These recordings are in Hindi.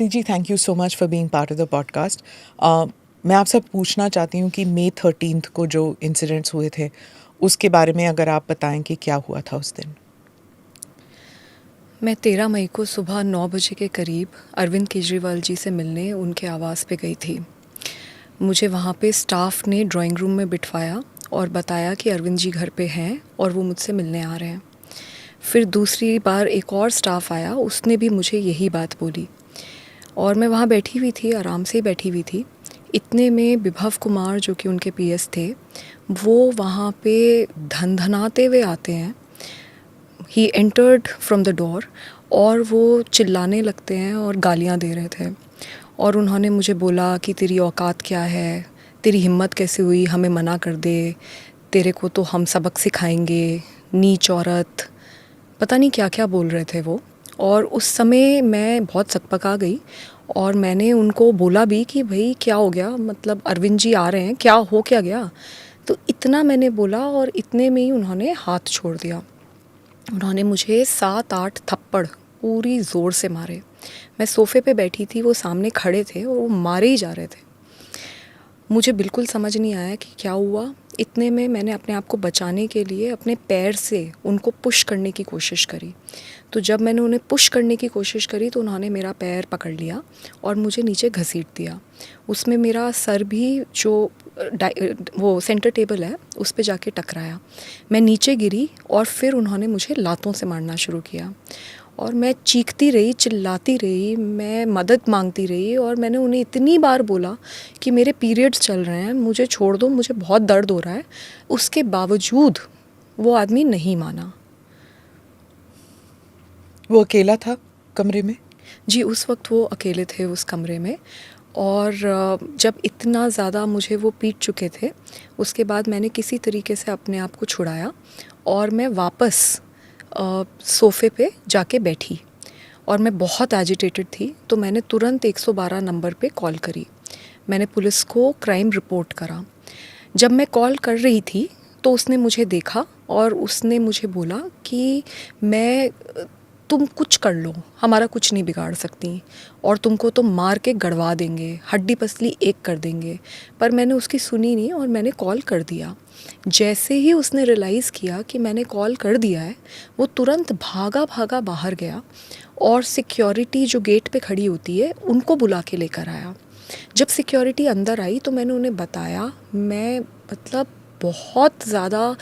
Deepti ji, thank you so much for being part of the podcast. मैं आपसे पूछना चाहती हूँ कि मई 13 को जो इंसिडेंट्स हुए थे उसके बारे में अगर आप बताएं कि क्या हुआ था उस दिन। मैं 13 मई को सुबह 9 बजे के करीब अरविंद केजरीवाल जी से मिलने उनके आवास पे गई थी। मुझे वहाँ पे स्टाफ ने ड्राइंग रूम में बिठवाया और बताया कि अरविंद जी घर पे हैं और वो मुझसे मिलने आ रहे हैं। फिर दूसरी बार एक और स्टाफ आया, उसने भी मुझे यही बात बोली और मैं वहाँ बैठी हुई थी, आराम से बैठी हुई थी। इतने में विभव कुमार जो कि उनके पीएस थे, वो वहाँ पे धनधनाते हुए आते हैं। He entered from the door और वो चिल्लाने लगते हैं और गालियाँ दे रहे थे और उन्होंने मुझे बोला कि तेरी औकात क्या है, तेरी हिम्मत कैसे हुई हमें मना कर दे, तेरे को तो हम सबक सिखाएंगे, नीच औरत, पता नहीं क्या क्या बोल रहे थे वो। और उस समय मैं बहुत सकपका गई और मैंने उनको बोला भी कि भाई क्या हो गया, मतलब अरविंद जी आ रहे हैं, क्या हो क्या गया। तो इतना मैंने बोला और इतने में ही उन्होंने हाथ छोड़ दिया। उन्होंने मुझे 7-8 थप्पड़ पूरी ज़ोर से मारे। मैं सोफ़े पे बैठी थी, वो सामने खड़े थे और वो मारे ही जा रहे थे। मुझे बिल्कुल समझ नहीं आया कि क्या हुआ। इतने में मैंने अपने आप को बचाने के लिए अपने पैर से उनको पुश करने की कोशिश करी। तो जब मैंने उन्हें पुश करने की कोशिश करी तो उन्होंने मेरा पैर पकड़ लिया और मुझे नीचे घसीट दिया। उसमें मेरा सर भी जो वो सेंटर टेबल है उस पे जाके टकराया। मैं नीचे गिरी और फिर उन्होंने मुझे लातों से मारना शुरू किया और मैं चीखती रही, चिल्लाती रही, मैं मदद मांगती रही और मैंने उन्हें इतनी बार बोला कि मेरे पीरियड्स चल रहे हैं, मुझे छोड़ दो, मुझे बहुत दर्द हो रहा है। उसके बावजूद वो आदमी नहीं माना। वो अकेला था कमरे में? जी, उस वक्त वो अकेले थे उस कमरे में। और जब इतना ज़्यादा मुझे वो पीट चुके थे, उसके बाद मैंने किसी तरीके से अपने आप को छुड़ाया और मैं वापस सोफ़े पे जाके बैठी और मैं बहुत एजिटेटेड थी। तो मैंने तुरंत 112 नंबर पे कॉल करी। मैंने पुलिस को क्राइम रिपोर्ट करा। जब मैं कॉल कर रही थी तो उसने मुझे देखा और उसने मुझे बोला कि तुम कुछ कर लो, हमारा कुछ नहीं बिगाड़ सकती और तुमको तो मार के गड़वा देंगे, हड्डी पसली एक कर देंगे। पर मैंने उसकी सुनी नहीं और मैंने कॉल कर दिया। जैसे ही उसने रियलाइज़ किया कि मैंने कॉल कर दिया है, वो तुरंत भागा भागा बाहर गया और सिक्योरिटी जो गेट पे खड़ी होती है उनको बुला के लेकर आया। जब सिक्योरिटी अंदर आई तो मैंने उन्हें बताया, मैं मतलब बहुत ज़्यादा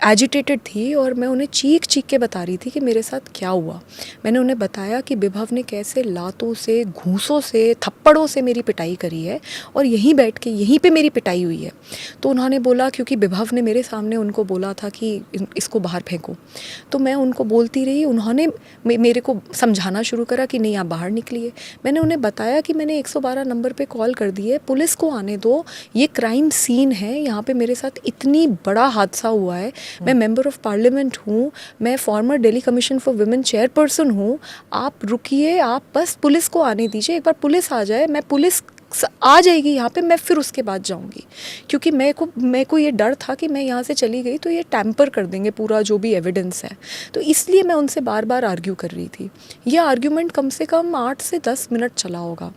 एजिटेटेड थी और मैं उन्हें चीख चीख के बता रही थी कि मेरे साथ क्या हुआ। मैंने उन्हें बताया कि विभव ने कैसे लातों से, घूंसों से, थप्पड़ों से मेरी पिटाई करी है और यहीं बैठ के यहीं पे मेरी पिटाई हुई है। तो उन्होंने बोला, क्योंकि विभव ने मेरे सामने उनको बोला था कि इसको बाहर फेंको, तो मैं उनको बोलती रही। उन्होंने मेरे को समझाना शुरू करा कि नहीं आप बाहर निकलिए। मैंने उन्हें बताया कि मैंने 112 नंबर पे कॉल कर दी है, पुलिस को आने दो, ये क्राइम सीन है, यहाँ पे मेरे साथ इतनी बड़ा हादसा हुआ है, मैं मेंबर ऑफ पार्लियामेंट हूँ, मैं farmer Delhi commission for women chairperson हूँ, आप रुकिए, आप बस पुलिस को आने दीजिए, एक बार पुलिस आ जाए, मैं पुलिस आ जाएगी यहाँ पे, मैं फिर उसके बाद जाऊँगी। क्योंकि मेरे को ये डर था कि मैं यहाँ से चली गई तो ये टैम्पर कर देंगे पूरा जो भी एविडेंस है। तो इसलिए मैं उनसे बार बार आर्ग्यू कर रही थी। ये आर्ग्यूमेंट कम से कम 8 से 10 मिनट चला होगा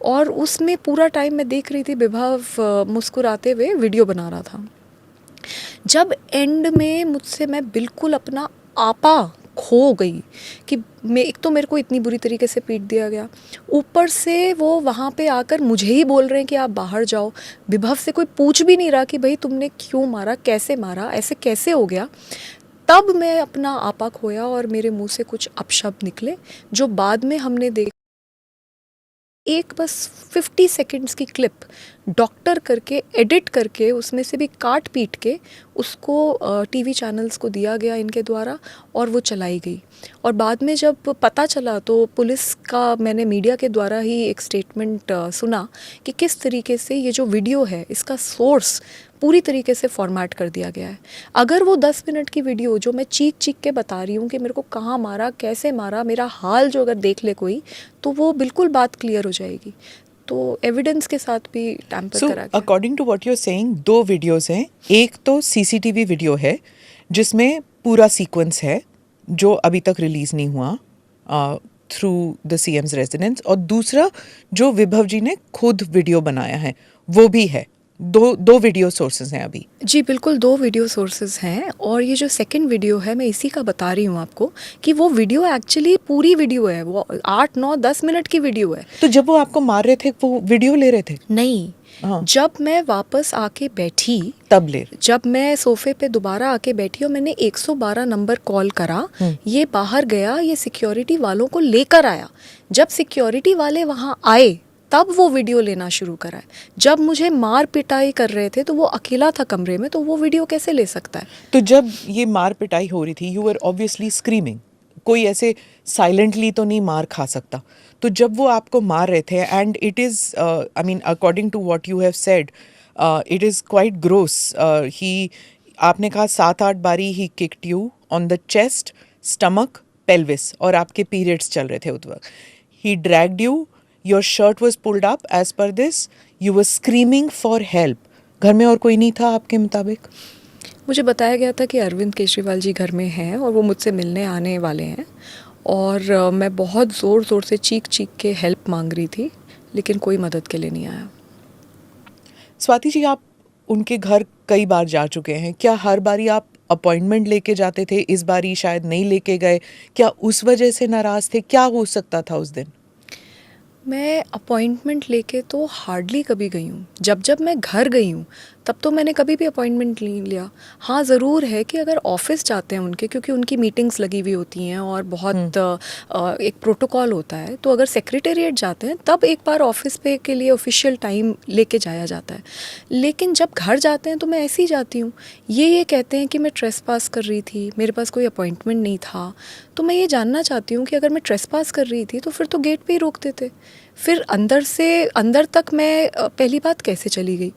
और उसमें पूरा टाइम मैं देख रही थी विभव मुस्कुराते हुए वीडियो बना रहा था। जब एंड में मैं बिल्कुल अपना आपा खो गई कि एक तो मेरे को इतनी बुरी तरीके से पीट दिया गया, ऊपर से वो वहाँ पे आकर मुझे ही बोल रहे हैं कि आप बाहर जाओ। विभव से कोई पूछ भी नहीं रहा कि भाई तुमने क्यों मारा, कैसे मारा, ऐसे कैसे हो गया। तब मैं अपना आपा खोया और मेरे मुंह से कुछ अपशब्द निकले जो बाद में हमने देखा। एक बस 50 सेकंड्स की क्लिप डॉक्टर करके एडिट करके उसमें से भी काट पीट के उसको टीवी चैनल्स को दिया गया इनके द्वारा और वो चलाई गई। और बाद में जब पता चला तो पुलिस का मैंने मीडिया के द्वारा ही एक स्टेटमेंट सुना कि किस तरीके से ये जो वीडियो है इसका सोर्स पूरी तरीके से फॉर्मेट कर दिया गया है। अगर वो 10 मिनट की वीडियो जो मैं चीख चीख के बता रही हूँ कि मेरे को कहाँ मारा, कैसे मारा, मेरा हाल जो अगर देख ले कोई, तो वो बिल्कुल बात क्लियर हो जाएगी। तो एविडेंस के साथ भी टैम्पर करा गया। According to what you are saying, 2 videos हैं। एक तो सीसीटीवी वीडियो है जिसमें पूरा सीक्वेंस है जो अभी तक रिलीज नहीं हुआ, थ्रू द सीएम्स रेजिडेंस, और दूसरा जो विभव जी ने खुद वीडियो बनाया है वो भी है। दो वीडियो सोर्सेज हैं अभी। जी बिल्कुल, 2 वीडियो सोर्सेज़ हैं, और ये जो सेकंड वीडियो है मैं इसी का बता रही हूँ आपको कि वो वीडियो एक्चुअली पूरी वीडियो है, वो 8, 9, 10 मिनट की वीडियो है। तो जब वो आपको मार रहे थे वो वीडियो ले रहे थे? नहीं, हाँ। जब मैं वापस आके बैठी, तब ले रहे। जब मैं सोफे पे दोबारा आके बैठी और मैंने 112 नंबर कॉल करा, ये बाहर गया, ये सिक्योरिटी वालों को लेकर आया। जब सिक्योरिटी वाले वहाँ आए तब वो वीडियो लेना शुरू करा है। जब मुझे मार पिटाई कर रहे थे तो वो अकेला था कमरे में, तो वो वीडियो कैसे ले सकता है? तो जब ये मार पिटाई हो रही थी, यू वर ऑब्वियसली स्क्रीमिंग, कोई ऐसे साइलेंटली तो नहीं मार खा सकता। तो जब वो आपको मार रहे थे, and it is I mean according to what you have said, it is quite gross. He, आपने कहा 7-8 बारी ही kicked you on the chest, stomach, pelvis, और आपके पीरियड्स चल रहे थे उस वक्त। He dragged you, your shirt was pulled up, as per this you were screaming for help. घर में और कोई नहीं था आपके मुताबिक? मुझे बताया गया था कि अरविंद केजरीवाल जी घर में हैं और वो मुझसे मिलने आने वाले हैं, और मैं बहुत ज़ोर ज़ोर से चीख चीख के हेल्प मांग रही थी, लेकिन कोई मदद के लिए नहीं आया। स्वाति जी, आप उनके घर कई बार जा चुके हैं, क्या हर बारी आप अपॉइंटमेंट लेके जाते थे? इस बारी शायद नहीं लेके गए, क्या उस वजह से नाराज़ थे? क्या हो सकता था उस दिन? मैं अपॉइंटमेंट लेके तो हार्डली कभी गई हूँ। जब जब मैं घर गई हूँ तब तो मैंने कभी भी अपॉइंटमेंट नहीं लिया। हाँ, ज़रूर है कि अगर ऑफिस जाते हैं उनके, क्योंकि उनकी मीटिंग्स लगी हुई होती हैं और बहुत एक प्रोटोकॉल होता है, तो अगर सेक्रेटेरिएट जाते हैं तब एक बार ऑफिस पे के लिए ऑफिशियल टाइम लेके जाया जाता है। लेकिन जब घर जाते हैं तो मैं ऐसे ही जाती हूँ। ये कहते हैं कि मैं ट्रेसपास कर रही थी, मेरे पास कोई अपॉइंटमेंट नहीं था। तो मैं ये जानना चाहती हूँ कि अगर मैं ट्रेसपास कर रही थी तो फिर तो गेट पे ही रोक देते, फिर अंदर से अंदर तक मैं पहली बात कैसे चली गई?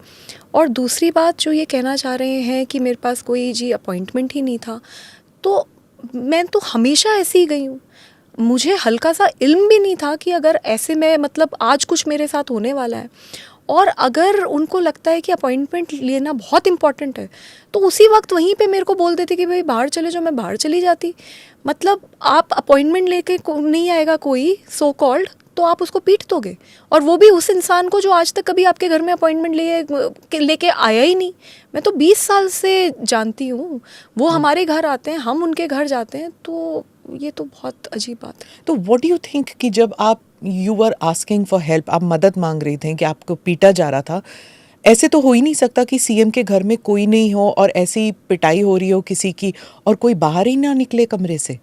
और दूसरी बात जो ये कहना चाह रहे हैं कि मेरे पास कोई जी अपॉइंटमेंट ही नहीं था, तो मैं तो हमेशा ऐसे ही गई हूँ। मुझे हल्का सा इल्म भी नहीं था कि अगर ऐसे में मतलब आज कुछ मेरे साथ होने वाला है। और अगर उनको लगता है कि अपॉइंटमेंट लेना बहुत इम्पॉर्टेंट है तो उसी वक्त वहीं पे मेरे को बोल देते कि भाई बाहर चले जाओ, मैं बाहर चली जाती। मतलब आप अपॉइंटमेंट लेके नहीं आएगा कोई सो कॉल्ड तो आप उसको पीट दोगे, और वो भी उस इंसान को जो आज तक कभी आपके घर में अपॉइंटमेंट लेके आया ही नहीं। मैं तो 20 साल से जानती हूँ, वो हमारे घर आते हैं, हम उनके घर जाते हैं, तो ये तो बहुत अजीब बात है। तो व्हाट डू यू थिंक कि जब आप you were asking for help, आप मदद मांग रही थी कि आपको पीटा जा रहा था, ऐसे तो हो ही नहीं सकता कि सीएम के घर में कोई नहीं हो और ऐसी पिटाई हो रही हो किसी की और कोई बाहर ही ना निकले कमरे से?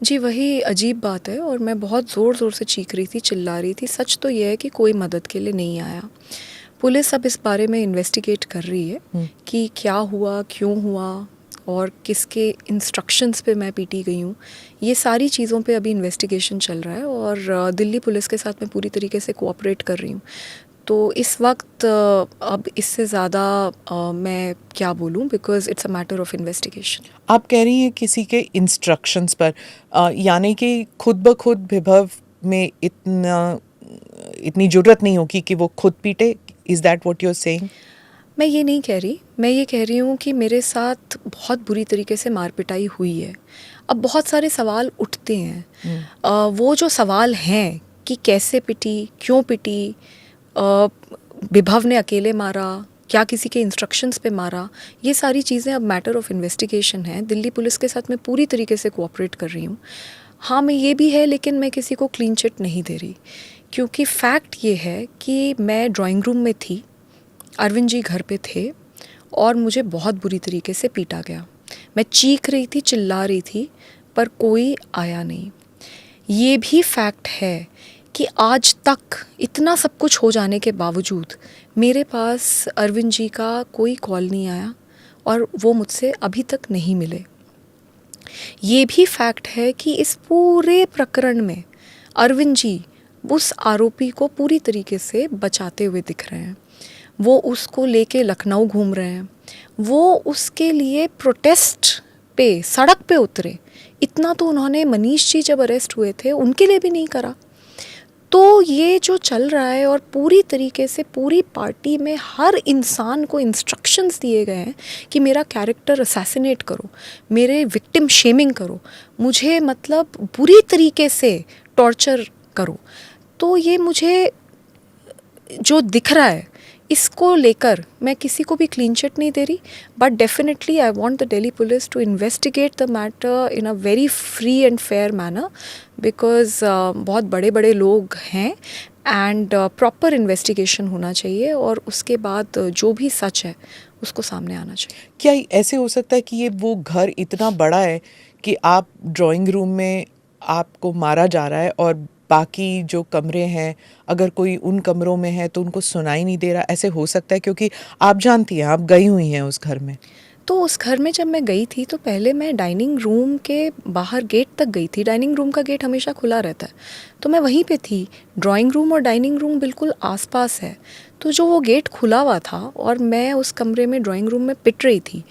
जी वही अजीब बात है, और मैं बहुत ज़ोर ज़ोर से चीख रही थी, चिल्ला रही थी। सच तो ये है कि कोई मदद के लिए नहीं आया। पुलिस अब इस बारे में इन्वेस्टिगेट कर रही है कि क्या हुआ, क्यों हुआ, और किसके इंस्ट्रक्शंस पे मैं पीटी गई हूँ। ये सारी चीज़ों पे अभी इन्वेस्टिगेशन चल रहा है, और दिल्ली पुलिस के साथ मैं पूरी तरीके से कोऑपरेट कर रही हूँ। तो इस वक्त अब इससे ज़्यादा मैं क्या बोलूँ, because it's a matter of investigation. आप कह रही हैं किसी के इंस्ट्रक्शंस पर, यानी कि खुद ब खुद विभव में इतनी जुर्रत नहीं होगी कि वो खुद पीटे? Is that what you are saying? मैं ये नहीं कह रही, मैं ये कह रही हूँ कि मेरे साथ बहुत बुरी तरीके से मार पिटाई हुई है। अब बहुत सारे सवाल उठते हैं। वो जो सवाल हैं कि कैसे पिटी, क्यों पिटी, विभव ने अकेले मारा, क्या किसी के इंस्ट्रक्शंस पे मारा, ये सारी चीज़ें अब मैटर ऑफ इन्वेस्टिगेशन है। दिल्ली पुलिस के साथ मैं पूरी तरीके से कोऑपरेट कर रही हूँ। हाँ, मैं ये भी है, लेकिन मैं किसी को क्लीन चिट नहीं दे रही, क्योंकि फैक्ट ये है कि मैं ड्राइंग रूम में थी, अरविंद जी घर पे थे, और मुझे बहुत बुरी तरीके से पीटा गया। मैं चीख रही थी, चिल्ला रही थी, पर कोई आया नहीं। ये भी फैक्ट है कि आज तक इतना सब कुछ हो जाने के बावजूद मेरे पास अरविंद जी का कोई कॉल नहीं आया, और वो मुझसे अभी तक नहीं मिले। ये भी फैक्ट है कि इस पूरे प्रकरण में अरविंद जी उस आरोपी को पूरी तरीके से बचाते हुए दिख रहे हैं। वो उसको लेके लखनऊ घूम रहे हैं, वो उसके लिए प्रोटेस्ट पे सड़क पे उतरे। इतना तो उन्होंने मनीष जी जब अरेस्ट हुए थे उनके लिए भी नहीं करा। तो ये जो चल रहा है, और पूरी तरीके से पूरी पार्टी में हर इंसान को इंस्ट्रक्शंस दिए गए हैं कि मेरा कैरेक्टर असैसिनेट करो, मेरे विक्टिम शेमिंग करो, मुझे मतलब बुरी तरीके से टॉर्चर करो। तो ये मुझे जो दिख रहा है इसको लेकर मैं किसी को भी क्लीन चिट नहीं दे रही, but definitely I want the Delhi police to investigate the matter in a very free and fair manner, because बहुत बड़े बड़े लोग हैं एंड प्रॉपर इन्वेस्टिगेशन होना चाहिए और उसके बाद जो भी सच है उसको सामने आना चाहिए। क्या ऐसे हो सकता है कि ये वो घर इतना बड़ा है कि आप ड्राइंग रूम में आपको मारा जा रहा है और बाकी जो कमरे हैं अगर कोई उन कमरों में है तो उनको सुनाई नहीं दे रहा? ऐसे हो सकता है क्योंकि आप जानती हैं, आप गई हुई हैं उस घर में। तो उस घर में जब मैं गई थी तो पहले मैं डाइनिंग रूम के बाहर गेट तक गई थी। डाइनिंग रूम का गेट हमेशा खुला रहता है, तो मैं वहीं पे थी। ड्राइंग रूम और डाइनिंग रूम बिल्कुल आसपास है, तो जो वो गेट खुला हुआ था और मैं उस कमरे में ड्राइंग रूम में पिट रही थी।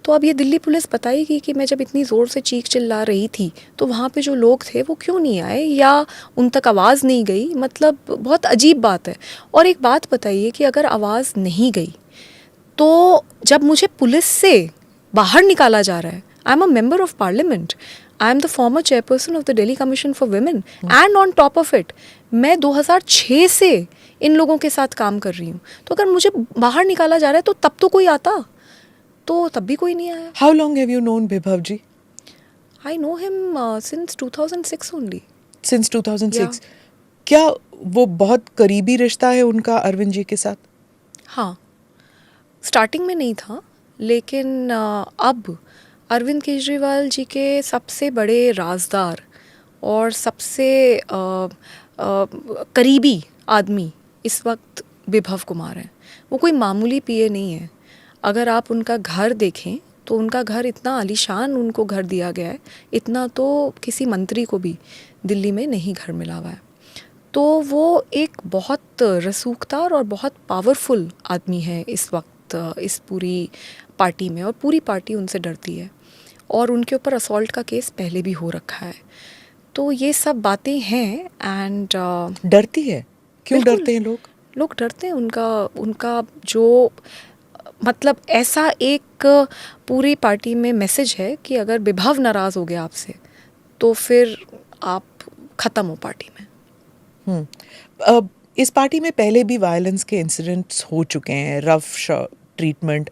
तो अब ये दिल्ली पुलिस बताएगी कि मैं जब इतनी ज़ोर से चीख चिल्ला रही थी तो वहाँ पे जो लोग थे वो क्यों नहीं आए या उन तक आवाज़ नहीं गई। मतलब बहुत अजीब बात है। और एक बात बताइए कि अगर आवाज़ नहीं गई तो जब मुझे पुलिस से बाहर निकाला जा रहा है, I am a member of parliament, I am the former chairperson of the Delhi commission for women, and on top of it मैं 2006 से इन लोगों के साथ काम कर रही हूँ। तो अगर मुझे बाहर निकाला जा रहा है तो तब तो कोई आता, तो तब भी कोई नहीं आया। How long have you known Vibhav ji? I know him since 2006 only. Since 2006? Yeah. क्या वो बहुत करीबी रिश्ता है उनका अरविंद जी के साथ? हाँ, स्टार्टिंग में नहीं था, लेकिन अब अरविंद केजरीवाल जी के सबसे बड़े राजदार और सबसे करीबी आदमी इस वक्त विभव कुमार हैं। वो कोई मामूली पीए नहीं है। अगर आप उनका घर देखें तो उनका घर इतना आलीशान उनको घर दिया गया है, इतना तो किसी मंत्री को भी दिल्ली में नहीं घर मिला हुआ है। तो वो एक बहुत रसूखदार और बहुत पावरफुल आदमी है इस वक्त इस पूरी पार्टी में, और पूरी पार्टी उनसे डरती है और उनके ऊपर असॉल्ट का केस पहले भी हो रखा है। तो ये सब बातें हैं एंड डरती है? क्यों बिल्कुल। डरते हैं लोग? लोग डरते हैं। उनका जो मतलब ऐसा एक पूरी पार्टी में मैसेज है कि अगर विभव नाराज़ हो गया आपसे तो फिर आप ख़त्म हो पार्टी में। इस पार्टी में पहले भी वायलेंस के इंसिडेंट्स हो चुके हैं, रफ ट्रीटमेंट।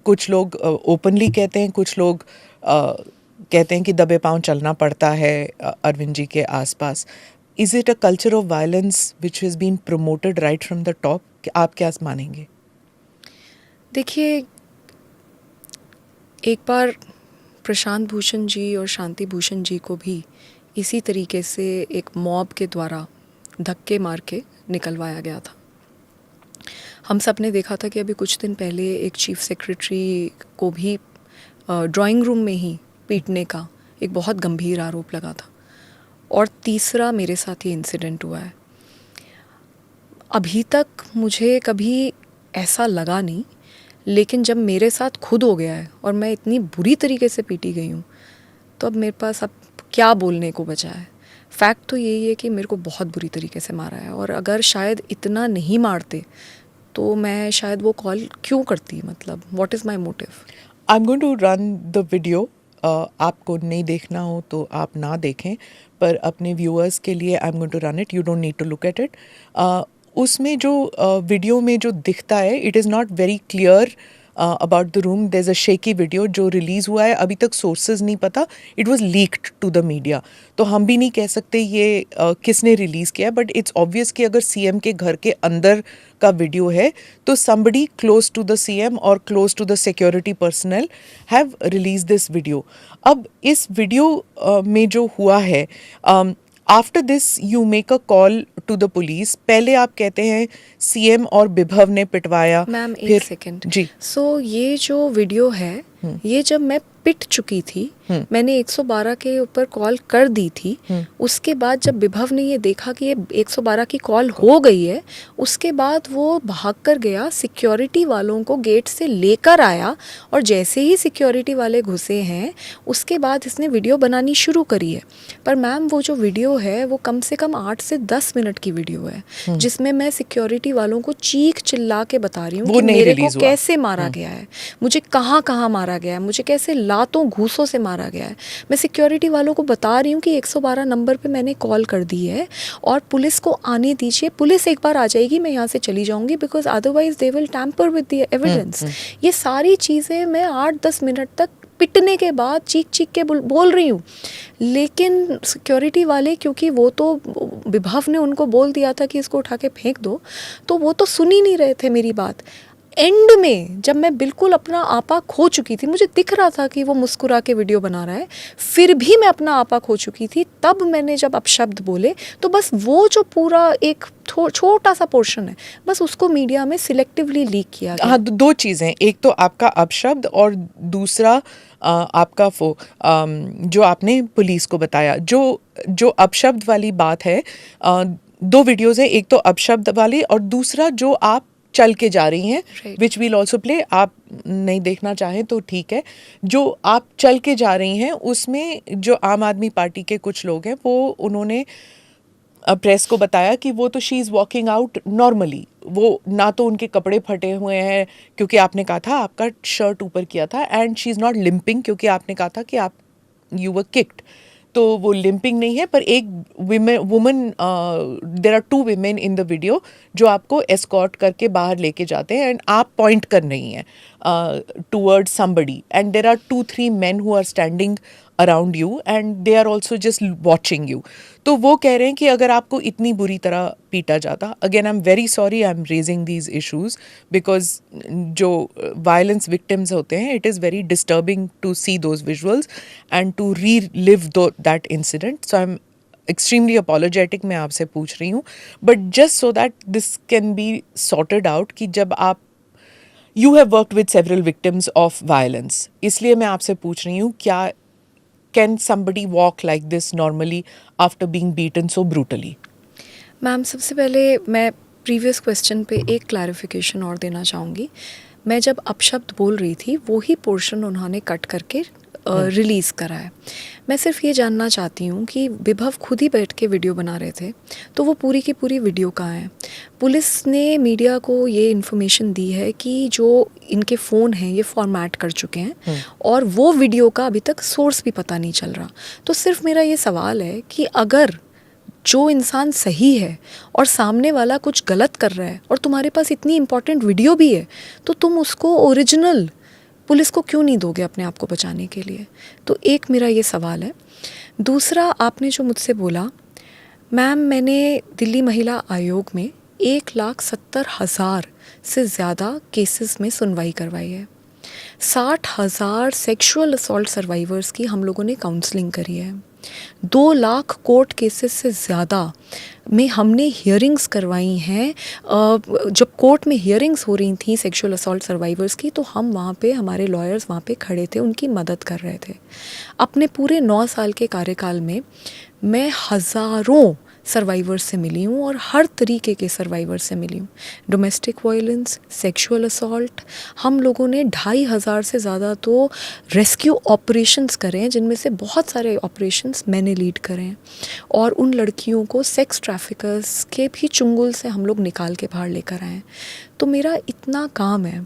कुछ लोग ओपनली कहते हैं, कुछ लोग कहते हैं कि दबे पांव चलना पड़ता है अरविंद जी के आसपास। Is it a culture of violence which has been promoted right from the top? आप क्या मानेंगे? देखिए, एक बार प्रशांत भूषण जी और शांति भूषण जी को भी इसी तरीके से एक मॉब के द्वारा धक्के मार के निकलवाया गया था। हम सब ने देखा था कि अभी कुछ दिन पहले एक चीफ सेक्रेटरी को भी ड्राइंग रूम में ही पीटने का एक बहुत गंभीर आरोप लगा था। और तीसरा मेरे साथ ये इंसिडेंट हुआ है। अभी तक मुझे कभी ऐसा लगा नहीं, लेकिन जब मेरे साथ खुद हो गया है और मैं इतनी बुरी तरीके से पीटी गई हूँ तो अब मेरे पास अब क्या बोलने को बचा है। फैक्ट तो यही है कि मेरे को बहुत बुरी तरीके से मारा है, और अगर शायद इतना नहीं मारते तो मैं शायद वो कॉल क्यों करती। मतलब what is my motive? I am going to run the video. आपको नहीं देखना हो तो आप ना देखें, पर अपने व्यूअर्स के लिए I am going to run it. You don't need to look at it. उसमें जो वीडियो में जो दिखता है, it is not very clear about the room. There is a shaky video जो रिलीज़ हुआ है, अभी तक सोर्सेज नहीं पता, it was leaked to the media. तो हम भी नहीं कह सकते ये किसने रिलीज़ किया, बट इट्स ऑब्वियस कि अगर सीएम के घर के अंदर का वीडियो है तो somebody close to the CM और close to the security personnel have released this video. अब इस वीडियो में जो हुआ है, after this you make a call to the police. पहले आप कहते हैं सीएम और विभव ने पिटवाया। मैम फिर एक सेकंड जी। सो ये जो वीडियो है ये जब मैं पिट चुकी थी, मैंने 112 के ऊपर कॉल कर दी थी। उसके बाद जब विभव ने ये देखा कि ये 112 की कॉल हो गई है, उसके बाद वो भाग कर गया, सिक्योरिटी वालों को गेट से लेकर आया, और जैसे ही सिक्योरिटी वाले घुसे हैं उसके बाद इसने वीडियो बनानी शुरू करी है। पर मैम वो जो वीडियो है वो कम से कम 8 से 10 मिनट की वीडियो है, जिसमें मैं सिक्योरिटी वालों को चीख चिल्ला के बता रही हूँ कि मेरे को कैसे मारा गया है, मुझे कहाँ कहाँ मारा गया है, मुझे कैसे लातों घूसों से मारा मारा गया है। मैं सिक्योरिटी वालों को बता रही हूँ कि 112 नंबर पे मैंने कॉल कर दी है और पुलिस को आने दीजिए, पुलिस एक बार आ जाएगी, मैं यहाँ से चली जाऊँगी, because otherwise they will tamper with the evidence. ये सारी चीज़ें मैं 8-10 मिनट तक पिटने के बाद चीख चीख के बोल रही हूँ, लेकिन सिक्योरिटी वाले, क्योंकि वो तो विभव ने उनको बोल दिया था कि इसको उठा के फेंक दो, तो वो तो सुन ही नहीं रहे थे मेरी बात। एंड में जब मैं बिल्कुल अपना आपा खो चुकी थी, मुझे दिख रहा था कि वो मुस्कुरा के वीडियो बना रहा है, फिर भी मैं अपना आपा खो चुकी थी, तब मैंने जब अपशब्द बोले तो बस वो जो पूरा एक छोटा सा पोर्शन है, बस उसको मीडिया में सिलेक्टिवली लीक किया गया। हाँ, दो चीज़ें, एक तो आपका अपशब्द और दूसरा आपका जो आपने पुलिस को बताया। जो अपशब्द वाली बात है, दो वीडियोज़ हैं, एक तो अपशब्द वाली और दूसरा जो आप चल के जा रही हैं, Right. Which will also play. आप नहीं देखना चाहें तो ठीक है। जो आप चल के जा रही हैं उसमें जो आम आदमी पार्टी के कुछ लोग हैं, वो उन्होंने प्रेस को बताया कि वो तो she is walking out normally, वो ना तो उनके कपड़े फटे हुए हैं क्योंकि आपने कहा था आपका शर्ट ऊपर किया था, and she is not limping क्योंकि आपने कहा था कि आप यू वर किक्ड, तो वो लिम्पिंग नहीं है। पर एक woman, there are 2 women in the video जो आपको एस्कॉर्ट करके बाहर लेके जाते हैं, एंड आप पॉइंट कर रही हैं towards somebody, and there are 2-3 men who are standing around you and they are also just watching you. तो वो कह रहे हैं कि अगर आपको इतनी बुरी तरह पीटा जाता, again I am very sorry, I am raising these issues because जो वायलेंस विक्टिम्स होते हैं, it is very disturbing to see those visuals and to relive that incident. So I am extremely apologetic, मैं आपसे पूछ रही हूँ, but just so that this can be sorted out कि जब आप you have worked with several victims of violence, इसलिए मैं आपसे पूछ रही हूँ, क्या can somebody walk like this normally after being beaten so brutally? Ma'am, सबसे पहले मैं प्रीवियस क्वेश्चन पे एक क्लैरिफिकेशन और देना चाहूँगी। मैं जब अपशब्द बोल रही थी, वो ही पोर्शन उन्होंने कट करके रिलीज़ करा है। मैं सिर्फ ये जानना चाहती हूँ कि विभव खुद ही बैठ के वीडियो बना रहे थे, तो वो पूरी की पूरी वीडियो कहाँ है? पुलिस ने मीडिया को ये इन्फॉर्मेशन दी है कि जो इनके फ़ोन हैं ये फॉर्मेट कर चुके हैं और वो वीडियो का अभी तक सोर्स भी पता नहीं चल रहा। तो सिर्फ मेरा ये सवाल है कि अगर जो इंसान सही है और सामने वाला कुछ गलत कर रहा है और तुम्हारे पास इतनी इम्पोर्टेंट वीडियो भी है, तो तुम उसको ओरिजिनल पुलिस को क्यों नहीं दोगे अपने आप को बचाने के लिए? तो एक मेरा ये सवाल है। दूसरा, आपने जो मुझसे बोला, मैम, मैंने दिल्ली महिला आयोग में 1,70,000 से ज़्यादा केसेस में सुनवाई करवाई है। 60,000 सेक्सुअल असॉल्ट सर्वाइवर्स की हम लोगों ने काउंसलिंग करी है। 2 लाख कोर्ट केसेस से ज़्यादा में हमने हियरिंग्स करवाई हैं। जब कोर्ट में हियरिंग्स हो रही थी सेक्सुअल असॉल्ट सर्वाइवर्स की, तो हम वहाँ पे, हमारे लॉयर्स वहाँ पे खड़े थे, उनकी मदद कर रहे थे। अपने पूरे 9 साल के कार्यकाल में मैं हज़ारों सर्वाइवर्स से मिली हूँ और हर तरीके के सर्वाइवर्स से मिली हूँ। डोमेस्टिक वायलेंस, सेक्सुअल असॉल्ट, हम लोगों ने 2,500 से ज़्यादा तो रेस्क्यू ऑपरेशंस करे हैं, जिनमें से बहुत सारे ऑपरेशंस मैंने लीड करे हैं। और उन लड़कियों को सेक्स ट्रैफिकर्स के भी चुंगल से हम लोग निकाल के बाहर लेकर आए हैं। तो मेरा इतना काम है।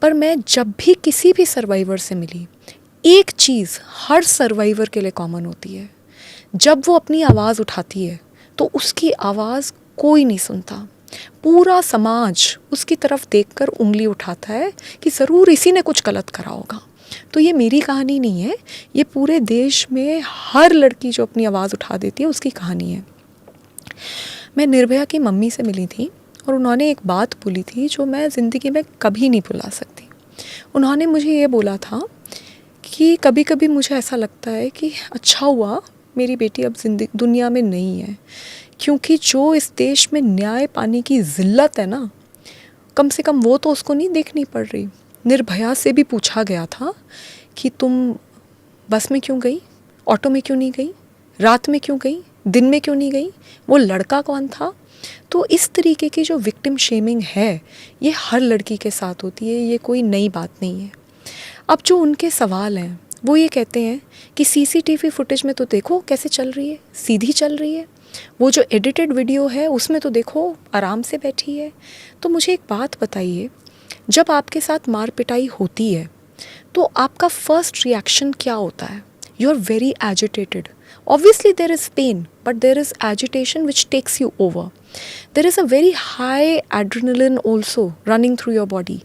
पर मैं जब भी किसी भी सर्वाइवर से मिली, एक चीज़ हर सर्वाइवर के लिए कॉमन होती है, जब वो अपनी आवाज़ उठाती है तो उसकी आवाज़ कोई नहीं सुनता। पूरा समाज उसकी तरफ देखकर उंगली उठाता है कि ज़रूर इसी ने कुछ गलत करा होगा। तो ये मेरी कहानी नहीं है, ये पूरे देश में हर लड़की जो अपनी आवाज़ उठा देती है उसकी कहानी है। मैं निर्भया की मम्मी से मिली थी और उन्होंने एक बात बोली थी जो मैं ज़िंदगी में कभी नहीं भुला सकती। उन्होंने मुझे ये बोला था कि कभी कभी मुझे ऐसा लगता है कि अच्छा हुआ मेरी बेटी अब दुनिया में नहीं है, क्योंकि जो इस देश में न्याय पाने की ज़िल्लत है ना, कम से कम वो तो उसको नहीं देखनी पड़ रही। निर्भया से भी पूछा गया था कि तुम बस में क्यों गई, ऑटो में क्यों नहीं गई, रात में क्यों गई, दिन में क्यों नहीं गई, वो लड़का कौन था। तो इस तरीके की जो विक्टिम शेमिंग है, ये हर लड़की के साथ होती है, ये कोई नई बात नहीं है। अब जो उनके सवाल हैं, वो ये कहते हैं कि सीसीटीवी फुटेज में तो देखो कैसे चल रही है, सीधी चल रही है, वो जो एडिटेड वीडियो है उसमें तो देखो आराम से बैठी है। तो मुझे एक बात बताइए, जब आपके साथ मार पिटाई होती है तो आपका फर्स्ट रिएक्शन क्या होता है? You are very agitated. Obviously there is pain, but there is agitation which takes you over. There is a very high adrenaline also running through your body.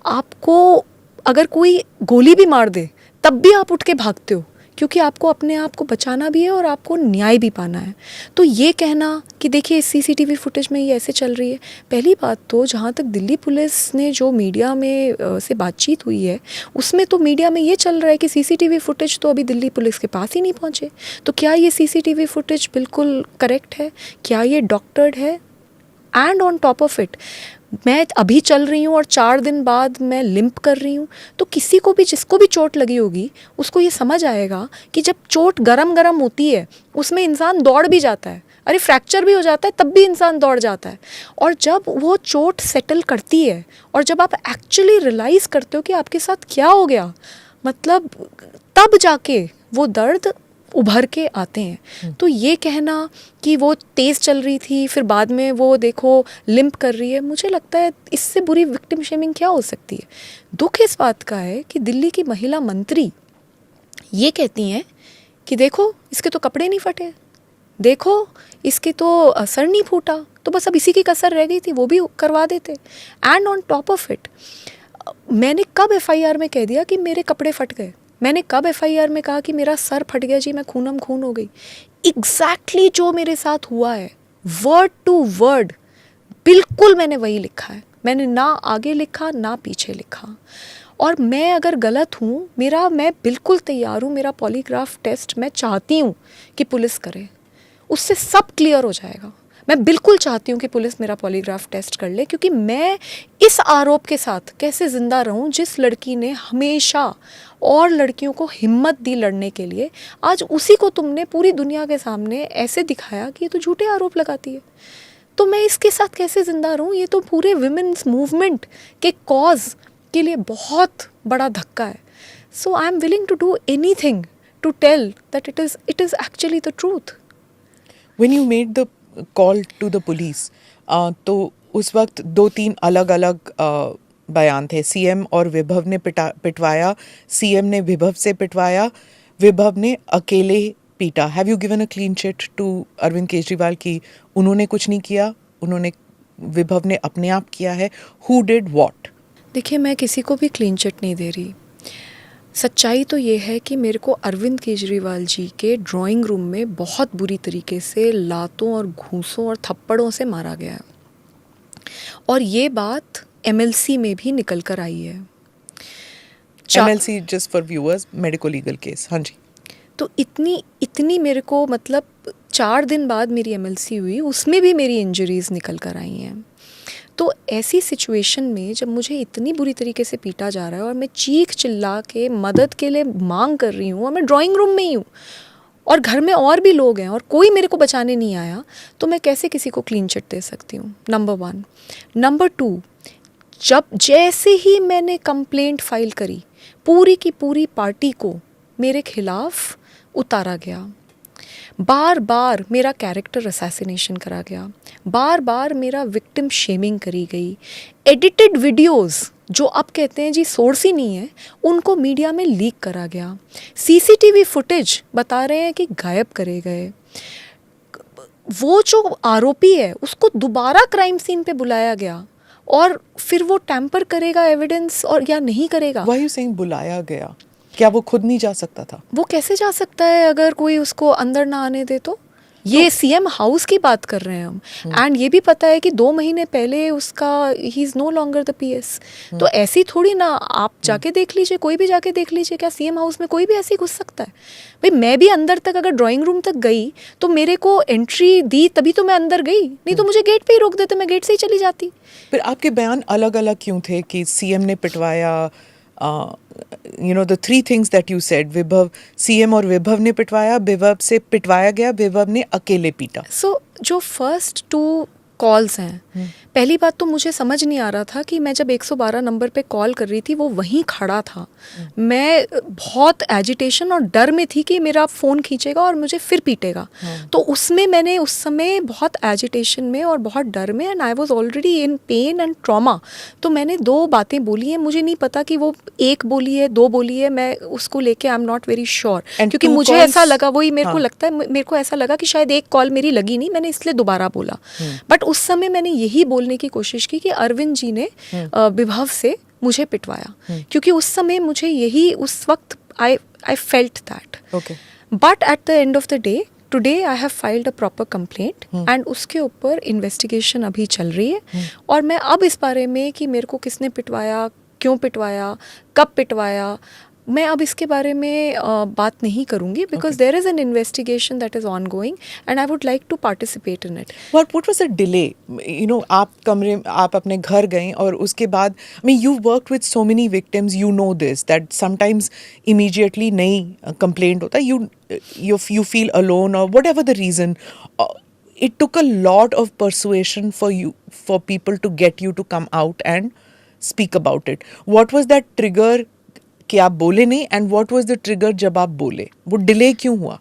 आपको अगर कोई गोली भी मार दे तब भी आप उठ के भागते हो, क्योंकि आपको अपने आप को बचाना भी है और आपको न्याय भी पाना है. तो ये कहना कि देखिए इस सीसीटीवी फुटेज में ये ऐसे चल रही है, पहली बात तो जहाँ तक दिल्ली पुलिस ने जो मीडिया में से बातचीत हुई है उसमें तो मीडिया में ये चल रहा है कि सीसीटीवी फुटेज तो अभी दिल्ली पुलिस के पास ही नहीं पहुँचे. तो क्या ये सीसीटीवी फुटेज बिल्कुल करेक्ट है? क्या ये डॉक्टर्ड है? And on top of it मैं अभी चल रही हूँ और 4 दिन बाद मैं लिम्प कर रही हूँ. तो किसी को भी, जिसको भी चोट लगी होगी, उसको ये समझ आएगा कि जब चोट गरम गरम होती है उसमें इंसान दौड़ भी जाता है. अरे फ्रैक्चर भी हो जाता है तब भी इंसान दौड़ जाता है. और जब वो चोट सेटल करती है और जब आप एक्चुअली रियलाइज़ करते हो कि आपके साथ क्या हो गया, मतलब तब जाके वो दर्द उभर के आते हैं. तो ये कहना कि वो तेज़ चल रही थी फिर बाद में वो देखो लिम्प कर रही है, मुझे लगता है इससे बुरी विक्टिम शेमिंग क्या हो सकती है. दुख इस बात का है कि दिल्ली की महिला मंत्री ये कहती हैं कि देखो इसके तो कपड़े नहीं फटे, देखो इसके तो सर नहीं फूटा, तो बस अब इसी की कसर रह गई थी, वो भी करवा देते. And on top of it मैंने कब एफआईआर में कह दिया कि मेरे कपड़े फट गए? मैंने कब एफआईआर में कहा कि मेरा सर फट गया जी, मैं खूनम खून हो गई? एग्जैक्टली जो मेरे साथ हुआ है वर्ड टू वर्ड बिल्कुल मैंने वही लिखा है. मैंने ना आगे लिखा ना पीछे लिखा. और मैं अगर गलत हूँ, मैं बिल्कुल तैयार हूँ, मेरा पॉलीग्राफ टेस्ट मैं चाहती हूँ कि पुलिस करे, उससे सब क्लियर हो जाएगा. मैं बिल्कुल चाहती हूँ कि पुलिस मेरा पॉलीग्राफ टेस्ट कर ले, क्योंकि मैं इस आरोप के साथ कैसे ज़िंदा रहूँ जिस लड़की ने हमेशा और लड़कियों को हिम्मत दी लड़ने के लिए, आज उसी को तुमने पूरी दुनिया के सामने ऐसे दिखाया कि ये तो झूठे आरोप लगाती है. तो मैं इसके साथ कैसे ज़िंदा रहूँ? ये तो पूरे विमेंस मूवमेंट के कॉज के लिए बहुत बड़ा धक्का है. So I am willing to do anything to tell that it is actually the truth. When you made the call to the police, तो उस वक्त 2-3 अलग-अलग बयान थे. सीएम और विभव ने पिटवाया, सीएम ने विभव से पिटवाया, विभव ने अकेले पीटा. Have you given a clean chit to Arvind Kejriwal कि उन्होंने कुछ नहीं किया, उन्होंने, विभव ने अपने आप किया है? Who did what? देखिए मैं किसी को भी क्लीन चिट नहीं दे रही. सच्चाई तो ये है कि मेरे को अरविंद केजरीवाल जी के ड्राइंग रूम में बहुत बुरी तरीके से लातों और घूंसों और थप्पड़ों से मारा गया है. और ये बात एमएलसी में भी निकल कर आई है. MLC, just for viewers, medico legal case. हाँ जी. तो इतनी मेरे को, मतलब 4 दिन बाद मेरी एमएलसी हुई, उसमें भी मेरी इंजरीज निकल कर आई हैं. तो ऐसी सिचुएशन में जब मुझे इतनी बुरी तरीके से पीटा जा रहा है और मैं चीख चिल्ला के मदद के लिए मांग कर रही हूँ और मैं ड्राइंग रूम में ही हूँ और घर में और भी लोग हैं और कोई मेरे को बचाने नहीं आया, तो मैं कैसे किसी को क्लीन चिट दे सकती हूँ? नंबर 1. नंबर 2, जब जैसे ही मैंने कंप्लेंट फाइल करी, पूरी की पूरी पार्टी को मेरे खिलाफ उतारा गया. बार बार मेरा कैरेक्टर असैसिनेशन करा गया, बार बार मेरा विक्टिम शेमिंग करी गई. एडिटेड वीडियोस जो अब कहते हैं जी सोर्स ही नहीं है, उनको मीडिया में लीक करा गया. सीसीटीवी फुटेज बता रहे हैं कि गायब करे गए. वो जो आरोपी है उसको दोबारा क्राइम सीन पे बुलाया गया और फिर वो टैम्पर करेगा एविडेंस और या नहीं करेगा. व्हाई यू सेइंग बुलाया गया? क्या वो खुद नहीं जा सकता था? वो कैसे जा सकता है अगर कोई उसको अंदर ना आने दे? तो ये सीएम हाउस की बात कर रहे हैं हम. एंड ये भी पता है कि 2 महीने पहले उसका ही is no longer the PS. तो ऐसी थोड़ी ना, आप जाके देख लीजिए, कोई भी जाके देख लीजिए, क्या सीएम हाउस में कोई भी ऐसे ही घुस सकता है? भाई मैं भी अंदर तक, अगर ड्राइंग रूम तक गई तो मेरे को एंट्री दी तभी तो मैं अंदर गई, नहीं तो मुझे गेट पे ही रोक देते, मैं गेट से ही चली जाती. फिर आपके बयान अलग अलग क्यों थे कि सीएम ने पिटवाया? You know the 3 things that you said, विभव, सीएम और विभव ने पिटवाया, विभव से पिटवाया गया, विभव ने अकेले पीटा. सो जो फर्स्ट 2 कॉल्स हैं। पहली बात तो मुझे समझ नहीं आ रहा था कि मैं जब 112 नंबर पे कॉल कर रही थी वो वहीं खड़ा था। मैं बहुत एजिटेशन और डर में थी कि मेरा फ़ोन खींचेगा और मुझे फिर पीटेगा। तो उसमें मैंने उस समय बहुत एजिटेशन में और बहुत डर में, and I was already in pen and trauma, तो मैंने 2 बातें बोली हैं। मुझे नहीं पता कि वो 1 बोली है 2 बोली है, मैं उसको लेके I am not very sure, क्योंकि मुझे ऐसा लगा, वही मेरे को लगता है, मेरे को ऐसा लगा कि शायद 1 कॉल मेरी लगी नहीं, मैंने इसलिए दोबारा बोला। बट उस समय मैंने यही बोलने की कोशिश की कि अरविंद जी ने विभव से मुझे पिटवाया, क्योंकि उस समय मुझे यही, उस वक्त I felt that. But at the end of the day today I have filed a proper complaint and उसके ऊपर इन्वेस्टिगेशन अभी चल रही है। और मैं अब इस बारे में कि मेरे को किसने पिटवाया, क्यों पिटवाया, कब पिटवाया, मैं अब इसके बारे में बात नहीं करूंगी, because there is an investigation that is ongoing and I would like to participate in it. What was the delay? You know, आप अपने घर गए और उसके बाद, I mean, you've worked with so many victims, you know this, that sometimes immediately नहीं complaint होता, you feel alone or whatever the reason. It took a lot of persuasion for people to get you to come out and speak about it. What was that trigger कि आप बोले नहीं, and what was the trigger जब आप बोले? वो delay क्यों हुआ?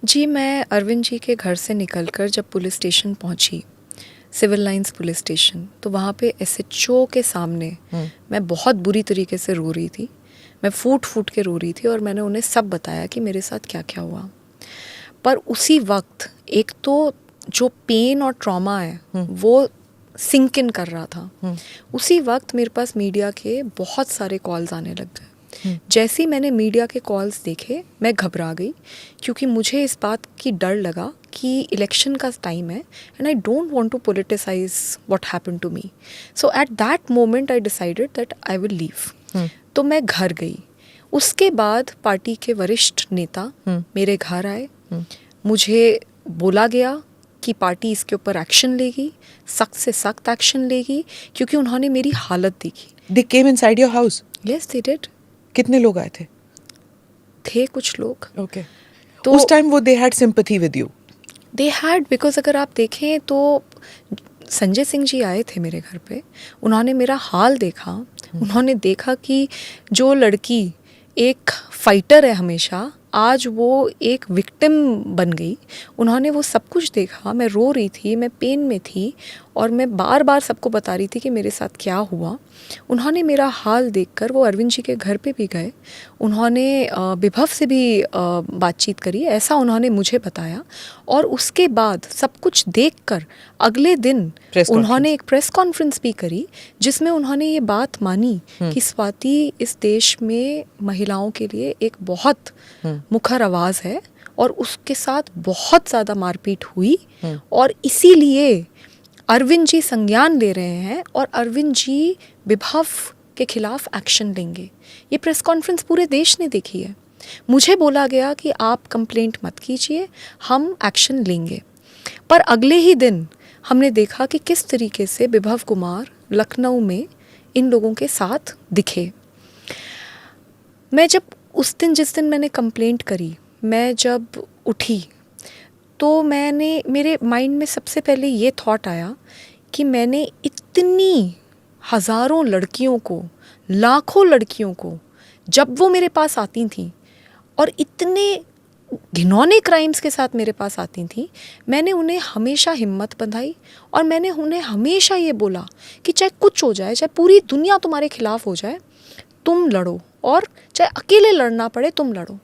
जी, मैं अरविंद जी के घर से निकलकर जब पुलिस स्टेशन पहुंची, सिविल लाइंस पुलिस स्टेशन, तो वहाँ पे SHO के सामने मैं बहुत बुरी तरीके से रो रही थी। मैं फूट फूट के रो रही थी और मैंने उन्हें सब बताया कि मेरे साथ क्या क्या हुआ। पर उसी वक्त एक तो जो पेन और ट्रॉमा है वो सिंक इन कर रहा था। उसी वक्त मेरे पास मीडिया के बहुत सारे कॉल्स आने लग गए। जैसे ही मैंने मीडिया के कॉल्स देखे, मैं घबरा गई, क्योंकि मुझे इस बात की डर लगा कि इलेक्शन का टाइम है and I don't want to politicise what happened to me. So at that moment I decided that I will leave. तो मैं घर गई। उसके बाद पार्टी के वरिष्ठ नेता मेरे घर आए। मुझे बोला गया कि पार्टी इसके ऊपर एक्शन लेगी, सख्त से सख्त एक्शन लेगी, क्योंकि उन्होंने मेरी हालत देखी। They came inside your house? Yes, they did. कितने लोग आए थे कुछ लोग। Okay. तो उस टाइम वो they had sympathy with you? They had, because अगर आप देखें तो संजय सिंह जी आए थे मेरे घर पे। उन्होंने मेरा हाल देखा। उन्होंने देखा कि जो लड़की एक फाइटर है हमेशा, आज वो एक विक्टिम बन गई। उन्होंने वो सब कुछ देखा। मैं रो रही थी, मैं पेन में थी और मैं बार बार सबको बता रही थी कि मेरे साथ क्या हुआ। उन्होंने मेरा हाल देखकर वो अरविंद जी के घर पे भी गए। उन्होंने विभव से भी बातचीत करी, ऐसा उन्होंने मुझे बताया। और उसके बाद सब कुछ देखकर अगले दिन उन्होंने एक प्रेस कॉन्फ्रेंस भी करी, जिसमें उन्होंने ये बात मानी कि स्वाति इस देश में महिलाओं के लिए एक बहुत मुखर आवाज़ है और उसके साथ बहुत ज़्यादा मारपीट हुई और इसीलिए अरविंद जी संज्ञान ले रहे हैं और अरविंद जी विभव के खिलाफ एक्शन लेंगे। ये प्रेस कॉन्फ्रेंस पूरे देश ने देखी है। मुझे बोला गया कि आप कंप्लेंट मत कीजिए, हम एक्शन लेंगे। पर अगले ही दिन हमने देखा कि किस तरीके से विभव कुमार लखनऊ में इन लोगों के साथ दिखे। मैं जब उस दिन, जिस दिन मैंने कंप्लेंट करी, मैं जब उठी तो मेरे माइंड में सबसे पहले ये थॉट आया कि मैंने इतनी हज़ारों लड़कियों को, लाखों लड़कियों को, जब वो मेरे पास आती थीं और इतने घिनौने क्राइम्स के साथ मेरे पास आती थीं, मैंने उन्हें हमेशा हिम्मत बंधाई और मैंने उन्हें हमेशा ये बोला कि चाहे कुछ हो जाए, चाहे पूरी दुनिया तुम्हारे खिलाफ हो जाए, तुम लड़ो, और चाहे अकेले लड़ना पड़े तुम लड़ो।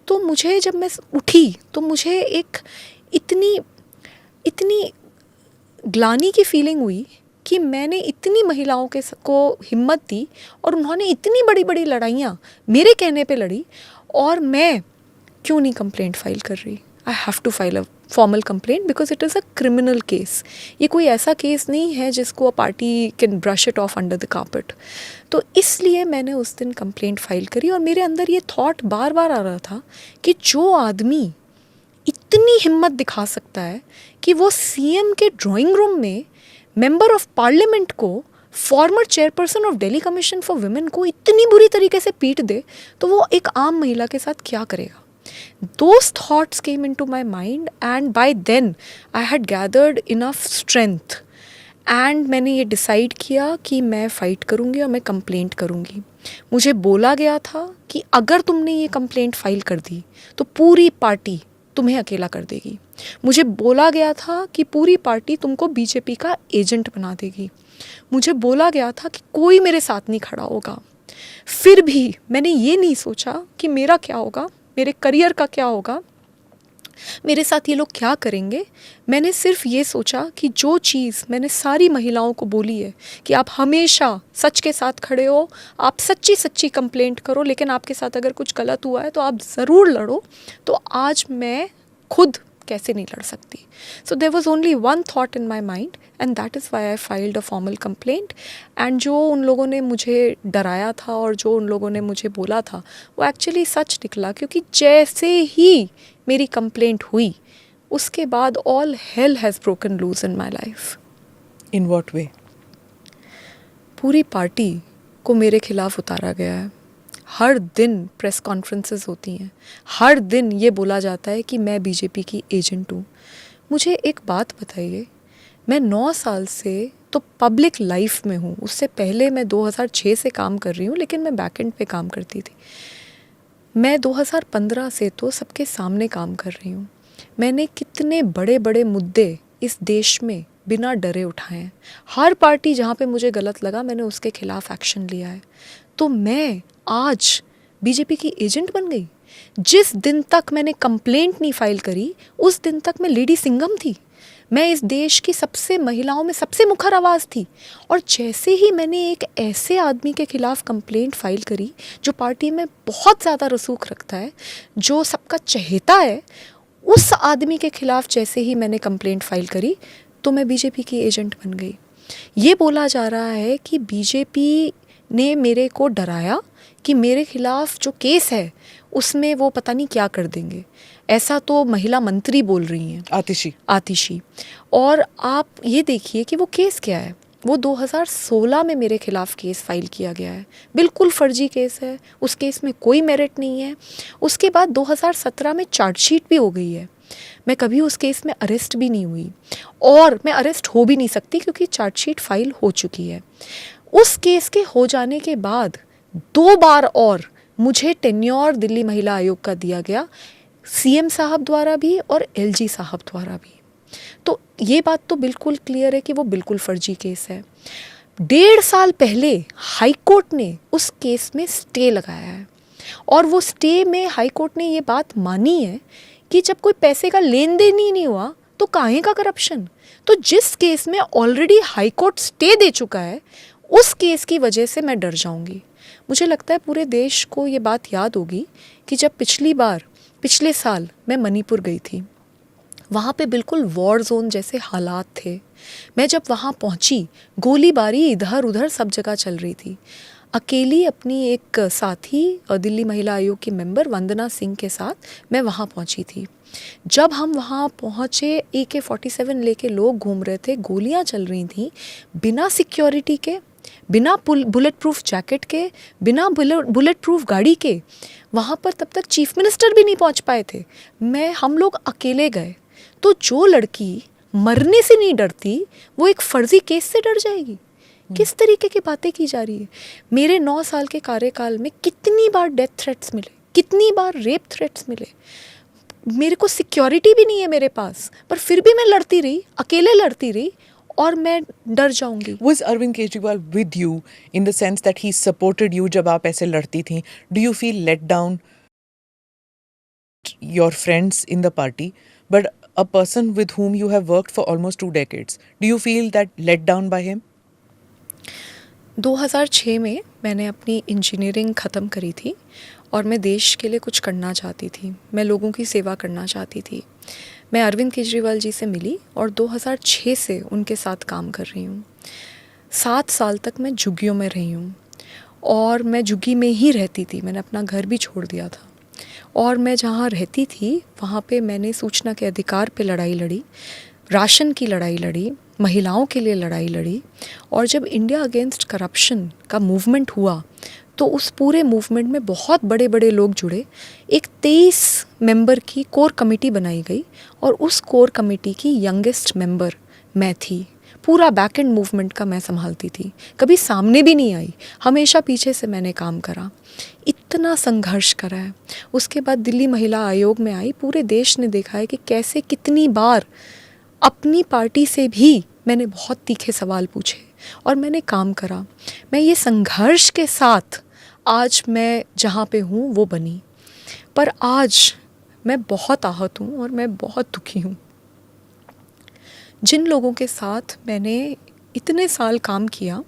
तो मुझे, जब मैं उठी तो मुझे एक इतनी ग्लानि की फीलिंग हुई कि मैंने इतनी महिलाओं को हिम्मत दी और उन्होंने इतनी बड़ी बड़ी लड़ाइयाँ मेरे कहने पे लड़ी, और मैं क्यों नहीं कंप्लेंट फाइल कर रही। I have to file a formal complaint because it is a criminal case. ये कोई ऐसा केस नहीं है जिसको a party can brush it off under the carpet. तो इसलिए मैंने उस दिन कंप्लेंट फाइल करी और मेरे अंदर ये थॉट बार बार आ रहा था कि जो आदमी इतनी हिम्मत दिखा सकता है कि वो सीएम के ड्राइंग रूम में मेंबर ऑफ पार्लियामेंट को, farmer chairperson of Delhi commission for women को इतनी बुरी तरीके से पीट दे, तो वो एक आम महिला के साथ क्या करेगा। Those thoughts came into my mind and by then I had gathered enough strength and मैंने ये डिसाइड किया कि मैं फ़ाइट करूँगी और मैं कंप्लेंट करूँगी। मुझे बोला गया था कि अगर तुमने ये कंप्लेंट फाइल कर दी तो पूरी पार्टी तुम्हें अकेला कर देगी। मुझे बोला गया था कि पूरी पार्टी तुमको बीजेपी का एजेंट बना देगी। मुझे बोला गया था कि कोई मेरे साथ नहीं खड़ा होगा। फिर भी मैंने ये नहीं सोचा कि मेरा क्या होगा, मेरे करियर का क्या होगा, मेरे साथ ये लोग क्या करेंगे। मैंने सिर्फ ये सोचा कि जो चीज़ मैंने सारी महिलाओं को बोली है कि आप हमेशा सच के साथ खड़े हो, आप सच्ची सच्ची कंप्लेंट करो, लेकिन आपके साथ अगर कुछ गलत हुआ है तो आप ज़रूर लड़ो, तो आज मैं खुद कैसे नहीं लड़ सकती। So there was only one thought in my mind and that is why I filed a formal complaint. And जो उन लोगों ने मुझे डराया था और जो उन लोगों ने मुझे बोला था वो एक्चुअली सच निकला, क्योंकि जैसे ही मेरी कंप्लेंट हुई उसके बाद all hell has broken loose in my life. In what way? पूरी पार्टी को मेरे खिलाफ उतारा गया है। हर दिन प्रेस कॉन्फ्रेंसेस होती हैं, हर दिन ये बोला जाता है कि मैं बीजेपी की एजेंट हूँ। मुझे एक बात बताइए, मैं 9 साल से तो पब्लिक लाइफ में हूँ, उससे पहले मैं 2006 से काम कर रही हूँ, लेकिन मैं बैकएंड पे काम करती थी। मैं 2015 से तो सबके सामने काम कर रही हूँ। मैंने कितने बड़े बड़े मुद्दे इस देश में बिना डरे उठाए हैं। हर पार्टी जहाँ पे मुझे गलत लगा मैंने उसके खिलाफ एक्शन लिया है। तो मैं आज बीजेपी की एजेंट बन गई। जिस दिन तक मैंने कंप्लेंट नहीं फाइल करी उस दिन तक मैं लेडी सिंघम थी। मैं इस देश की सबसे महिलाओं में सबसे मुखर आवाज़ थी। और जैसे ही मैंने एक ऐसे आदमी के खिलाफ कंप्लेंट फाइल करी जो पार्टी में बहुत ज़्यादा रसूख रखता है, जो सबका चहेता है, उस आदमी के खिलाफ जैसे ही मैंने कंप्लेंट फाइल करी तो मैं बीजेपी की एजेंट बन गई। ये बोला जा रहा है कि बीजेपी ने मेरे को डराया कि मेरे खिलाफ जो केस है उसमें वो पता नहीं क्या कर देंगे। ऐसा तो महिला मंत्री बोल रही हैं, आतिशी। और आप ये देखिए कि वो केस क्या है। वो 2016 में मेरे खिलाफ केस फाइल किया गया है, बिल्कुल फर्जी केस है, उस केस में कोई मेरिट नहीं है। उसके बाद 2017 में चार्जशीट भी हो गई है। मैं कभी उस केस में अरेस्ट भी नहीं हुई और मैं अरेस्ट हो भी नहीं सकती क्योंकि चार्जशीट फाइल हो चुकी है। उस केस के हो जाने के बाद 2 बार और मुझे टेन्योर दिल्ली महिला आयोग का दिया गया, सीएम साहब द्वारा भी और एलजी साहब द्वारा भी। तो ये बात तो बिल्कुल क्लियर है कि वो बिल्कुल फर्जी केस है। 1.5 साल पहले हाई कोर्ट ने उस केस में स्टे लगाया है और वो स्टे में हाई कोर्ट ने ये बात मानी है कि जब कोई पैसे का लेन देन ही नहीं हुआ तो काहे का करप्शन। तो जिस केस में ऑलरेडी हाई कोर्ट स्टे दे चुका है उस केस की वजह से मैं डर जाऊंगी। मुझे लगता है पूरे देश को ये बात याद होगी कि जब पिछले साल मैं मणिपुर गई थी, वहाँ पे बिल्कुल वॉर जोन जैसे हालात थे। मैं जब वहाँ पहुँची गोलीबारी इधर उधर सब जगह चल रही थी। अकेली अपनी एक साथी और दिल्ली महिला आयोग की मेंबर वंदना सिंह के साथ मैं वहाँ पहुँची थी। जब हम वहाँ पहुँचे AK-47 लेके लोग घूम रहे थे, गोलियाँ चल रही थी, बिना सिक्योरिटी के, बिना बुलेट प्रूफ जैकेट के, बिना बुलेट प्रूफ गाड़ी के। वहाँ पर तब तक चीफ मिनिस्टर भी नहीं पहुँच पाए थे। हम लोग अकेले गए। तो जो लड़की मरने से नहीं डरती वो एक फर्जी केस से डर जाएगी? किस तरीके की बातें की जा रही है। मेरे 9 साल के कार्यकाल में कितनी बार डेथ थ्रेट्स मिले, कितनी बार रेप थ्रेट्स मिले। मेरे को सिक्योरिटी भी नहीं है मेरे पास, पर फिर भी मैं लड़ती रही, अकेले लड़ती रही और मैं डर जाऊंगी। Was Arvind Kejriwal with you in the sense that he supported you जब आप ऐसे लड़ती थी? Do you feel let down your friends in the party, but a person with whom you have worked for almost 2 decades, do you feel that let down by him? 2006 में मैंने अपनी इंजीनियरिंग ख़त्म करी थी और मैं देश के लिए कुछ करना चाहती थी, मैं लोगों की सेवा करना चाहती थी। मैं अरविंद केजरीवाल जी से मिली और 2006 से उनके साथ काम कर रही हूँ। 7 साल तक मैं झुग्गियों में रही हूँ और मैं झुग्गी में ही रहती थी। मैंने अपना घर भी छोड़ दिया था और मैं जहाँ रहती थी वहाँ पे मैंने सूचना के अधिकार पे लड़ाई लड़ी, राशन की लड़ाई लड़ी, महिलाओं के लिए लड़ाई लड़ी। और जब इंडिया अगेंस्ट करप्शन का मूवमेंट हुआ तो उस पूरे मूवमेंट में बहुत बड़े बड़े लोग जुड़े। एक 23 मेंबर की कोर कमेटी बनाई गई और उस कोर कमेटी की यंगेस्ट मेंबर मैं थी, पूरा बैक एंड मूवमेंट का मैं संभालती थी, कभी सामने भी नहीं आई, हमेशा पीछे से मैंने काम करा, इतना संघर्ष करा है। उसके बाद दिल्ली महिला आयोग में आई, पूरे देश ने देखा है कि कैसे कितनी बार अपनी पार्टी से भी मैंने बहुत तीखे सवाल पूछे और मैंने काम करा। मैं ये संघर्ष के साथ आज मैं जहाँ पे हूँ वो बनी, पर आज मैं बहुत आहत हूँ और मैं बहुत दुखी हूँ। जिन लोगों के साथ मैंने इतने साल काम किया,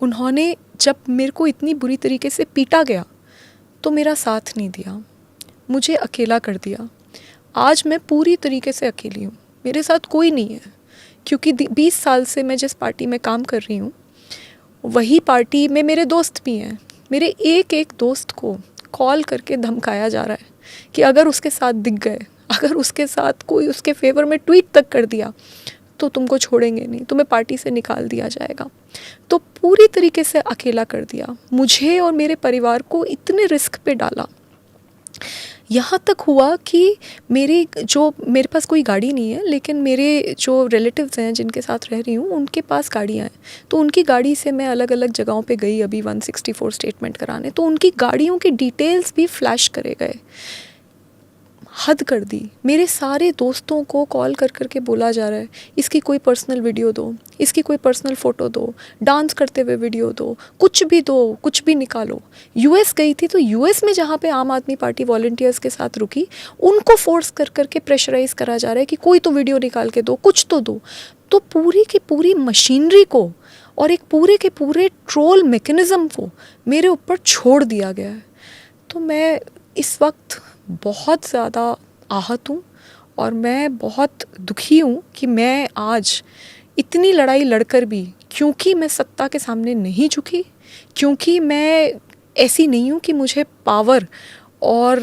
उन्होंने जब मेरे को इतनी बुरी तरीके से पीटा गया तो मेरा साथ नहीं दिया, मुझे अकेला कर दिया। आज मैं पूरी तरीके से अकेली हूँ, मेरे साथ कोई नहीं है, क्योंकि 20 साल से मैं जिस पार्टी में काम कर रही हूँ वही पार्टी में मेरे दोस्त भी हैं। मेरे एक एक दोस्त को कॉल करके धमकाया जा रहा है कि अगर उसके साथ दिख गए, अगर उसके साथ कोई उसके फेवर में ट्वीट तक कर दिया तो तुमको छोड़ेंगे नहीं, तुम्हें पार्टी से निकाल दिया जाएगा। तो पूरी तरीके से अकेला कर दिया, मुझे और मेरे परिवार को इतने रिस्क पे डाला। यहाँ तक हुआ कि मेरे पास कोई गाड़ी नहीं है, लेकिन मेरे जो रिलेटिव्स हैं जिनके साथ रह रही हूँ उनके पास गाड़ियाँ हैं, तो उनकी गाड़ी से मैं अलग अलग जगहों पे गई अभी 164 स्टेटमेंट कराने, तो उनकी गाड़ियों के डिटेल्स भी फ्लैश करे गए। हद कर दी। मेरे सारे दोस्तों को कॉल कर करके बोला जा रहा है इसकी कोई पर्सनल वीडियो दो, इसकी कोई पर्सनल फ़ोटो दो, डांस करते हुए वीडियो दो, कुछ भी दो, कुछ भी निकालो। यूएस गई थी तो यूएस में जहाँ पे आम आदमी पार्टी वॉलंटियर्स के साथ रुकी, उनको फोर्स कर करके प्रेशराइज करा जा रहा है कि कोई तो वीडियो निकाल के दो, कुछ तो दो। तो पूरी की पूरी मशीनरी को और एक पूरे के पूरे ट्रोल मैकेनिज़्म को मेरे ऊपर छोड़ दिया गया है। तो मैं इस वक्त बहुत ज़्यादा आहत हूँ और मैं बहुत दुखी हूँ कि मैं आज इतनी लड़ाई लड़कर भी, क्योंकि मैं सत्ता के सामने नहीं झुकी, क्योंकि मैं ऐसी नहीं हूँ कि मुझे पावर और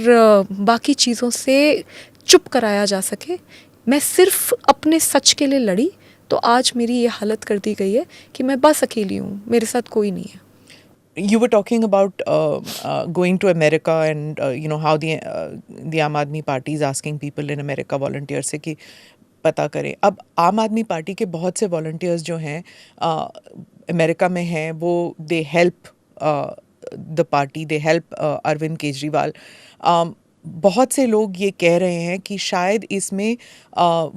बाकी चीज़ों से चुप कराया जा सके, मैं सिर्फ अपने सच के लिए लड़ी, तो आज मेरी ये हालत कर दी गई है कि मैं बस अकेली हूँ, मेरे साथ कोई नहीं है। You were talking about going to America and you know how the Aam Aadmi Party is asking people in America volunteers से कि पता करें। अब आम आदमी पार्टी के बहुत से वॉलंटियर्स जो हैं अमेरिका में हैं, वो they help the party, they help Arvind Kejriwal. बहुत से लोग ये कह रहे हैं कि शायद इसमें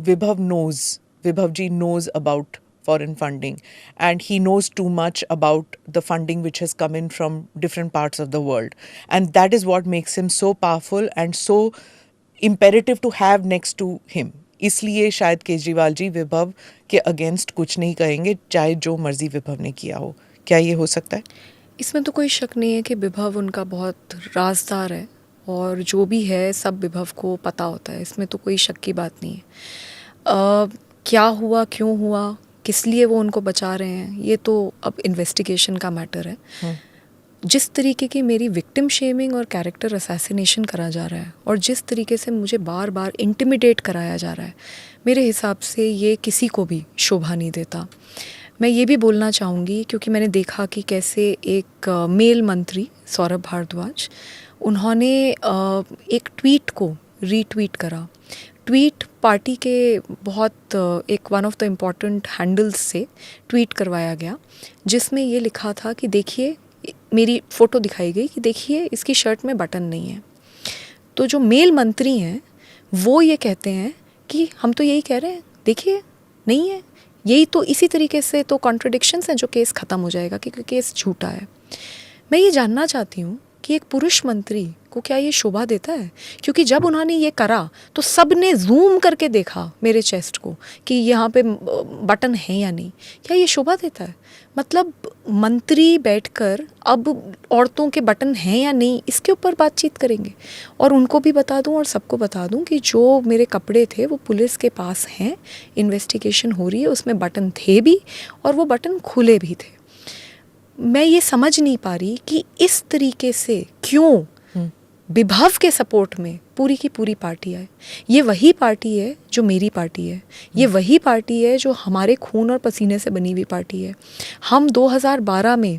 विभव जी knows about foreign funding and he knows too much about the funding which has come in from different parts of the world, and that is what makes him so powerful and so imperative to have next to him. इसलिए शायद केजरीवाल जी विभव के अगेंस्ट कुछ नहीं कहेंगे, चाहे जो मर्जी विभव ने किया हो। क्या ये हो सकता है? इसमें तो कोई शक नहीं है कि विभव उनका बहुत राजदार है और जो भी है सब विभव को पता होता है, इसमें तो कोई शक की बात नहीं है। क्या हुआ, क्यों हुआ, किस लिए वो उनको बचा रहे हैं, ये तो अब इन्वेस्टिगेशन का मैटर है। जिस तरीके की मेरी विक्टिम शेमिंग और कैरेक्टर असैसिनेशन करा जा रहा है और जिस तरीके से मुझे बार बार इंटिमिडेट कराया जा रहा है, मेरे हिसाब से ये किसी को भी शोभा नहीं देता। मैं ये भी बोलना चाहूँगी, क्योंकि मैंने देखा कि कैसे एक मेल मंत्री सौरभ भारद्वाज, उन्होंने एक ट्वीट को रीट्वीट करा। ट्वीट पार्टी के बहुत एक one of the important handles से ट्वीट करवाया गया, जिसमें ये लिखा था कि देखिए, मेरी फ़ोटो दिखाई गई कि देखिए इसकी शर्ट में बटन नहीं है। तो जो मेल मंत्री हैं वो ये कहते हैं कि हम तो यही कह रहे हैं, देखिए नहीं है। यही तो, इसी तरीके से तो कॉन्ट्रडिक्शंस हैं जो केस ख़त्म हो जाएगा, क्योंकि केस झूठा है। मैं ये जानना चाहती हूँ कि एक पुरुष मंत्री को क्या ये शोभा देता है? क्योंकि जब उन्होंने ये करा तो सब ने जूम करके देखा मेरे चेस्ट को कि यहाँ पे बटन है या नहीं। क्या ये शोभा देता है? मतलब मंत्री बैठकर अब औरतों के बटन हैं या नहीं इसके ऊपर बातचीत करेंगे। और उनको भी बता दूं और सबको बता दूं कि जो मेरे कपड़े थे वो पुलिस के पास हैं, इन्वेस्टिगेशन हो रही है, उसमें बटन थे भी और वो बटन खुले भी थे। मैं ये समझ नहीं पा रही कि इस तरीके से क्यों विभव के सपोर्ट में पूरी की पूरी पार्टी है। ये वही पार्टी है जो मेरी पार्टी है, ये वही पार्टी है जो हमारे खून और पसीने से बनी हुई पार्टी है। हम 2012 में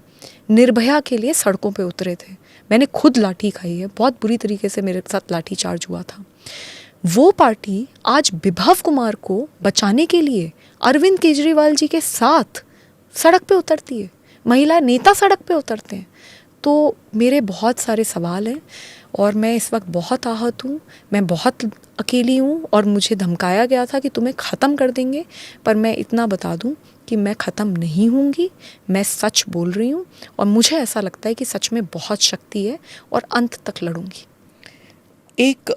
निर्भया के लिए सड़कों पे उतरे थे, मैंने खुद लाठी खाई है, बहुत बुरी तरीके से मेरे साथ लाठी चार्ज हुआ था। वो पार्टी आज विभव कुमार को बचाने के लिए अरविंद केजरीवाल जी के साथ सड़क पे उतरती है, महिला नेता सड़क पे उतरते हैं। तो मेरे बहुत सारे सवाल हैं और मैं इस वक्त बहुत आहत हूँ, मैं बहुत अकेली हूँ और मुझे धमकाया गया था कि तुम्हें ख़त्म कर देंगे। पर मैं इतना बता दूँ कि मैं ख़त्म नहीं होंगी, मैं सच बोल रही हूँ और मुझे ऐसा लगता है कि सच में बहुत शक्ति है और अंत तक लड़ूंगी। एक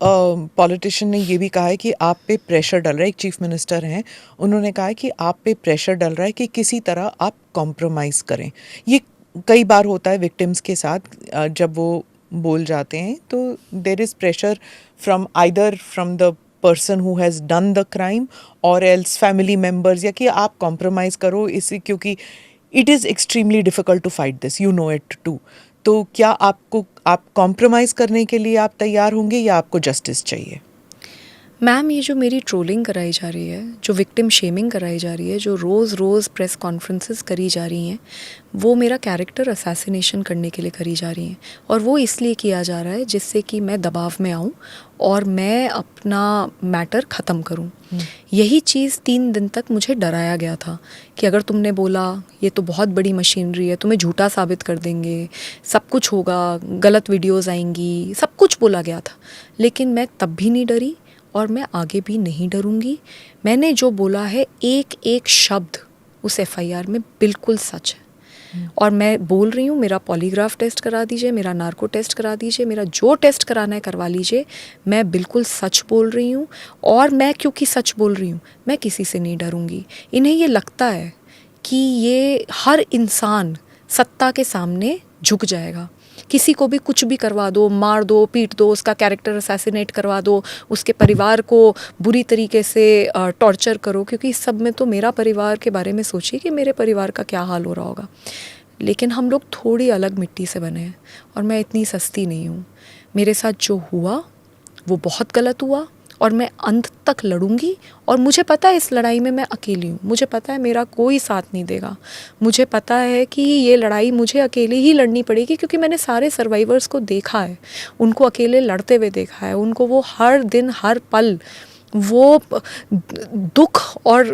पॉलिटिशियन ने ये भी कहा है कि आप पे प्रेशर डल रहा है, एक चीफ मिनिस्टर हैं, उन्होंने कहा है कि आप पे प्रेशर डल रहा है कि किसी तरह आप कॉम्प्रोमाइज़ करें। ये कई बार होता है विक्टिम्स के साथ, जब वो बोल जाते हैं तो there is pressure from either from the person who has done the crime और एल्स फैमिली मेम्बर्स, या कि आप कॉम्प्रोमाइज़ करो इसी, क्योंकि it is extremely difficult to fight this, you know it too. तो क्या आप कॉम्प्रोमाइज़ करने के लिए आप तैयार होंगे या आपको जस्टिस चाहिए? मैम, ये जो मेरी ट्रोलिंग कराई जा रही है, जो विक्टिम शेमिंग कराई जा रही है, जो रोज़ रोज़ प्रेस कॉन्फ्रेंसेस करी जा रही हैं, वो मेरा कैरेक्टर असैसिनेशन करने के लिए करी जा रही हैं। और वो इसलिए किया जा रहा है जिससे कि मैं दबाव में आऊँ और मैं अपना मैटर ख़त्म करूँ। यही चीज़ 3 दिन तक मुझे डराया गया था कि अगर तुमने बोला ये तो बहुत बड़ी मशीनरी है, तुम्हें झूठा साबित कर देंगे, सब कुछ होगा, गलत वीडियोज़ आएंगी, सब कुछ बोला गया था। लेकिन मैं तब भी नहीं डरी और मैं आगे भी नहीं डरूंगी। मैंने जो बोला है एक एक शब्द उस एफआईआर में बिल्कुल सच है। और मैं बोल रही हूँ, मेरा पॉलीग्राफ टेस्ट करा दीजिए, मेरा नार्को टेस्ट करा दीजिए, मेरा जो टेस्ट कराना है करवा लीजिए, मैं बिल्कुल सच बोल रही हूँ। और मैं क्योंकि सच बोल रही हूँ, मैं किसी से नहीं डरूंगी। इन्हें ये लगता है कि ये हर इंसान सत्ता के सामने झुक जाएगा, किसी को भी कुछ भी करवा दो, मार दो, पीट दो, उसका कैरेक्टर असैसिनेट करवा दो, उसके परिवार को बुरी तरीके से टॉर्चर करो। क्योंकि इस सब में तो मेरा परिवार के बारे में सोचिए कि मेरे परिवार का क्या हाल हो रहा होगा। लेकिन हम लोग थोड़ी अलग मिट्टी से बने हैं और मैं इतनी सस्ती नहीं हूँ। मेरे साथ जो हुआ वो बहुत गलत हुआ और मैं अंत तक लड़ूंगी। और मुझे पता है इस लड़ाई में मैं अकेली हूँ, मुझे पता है मेरा कोई साथ नहीं देगा, मुझे पता है कि ये लड़ाई मुझे अकेले ही लड़नी पड़ेगी। क्योंकि मैंने सारे सर्वाइवर्स को देखा है, उनको अकेले लड़ते हुए देखा है, उनको वो हर दिन हर पल वो दुख और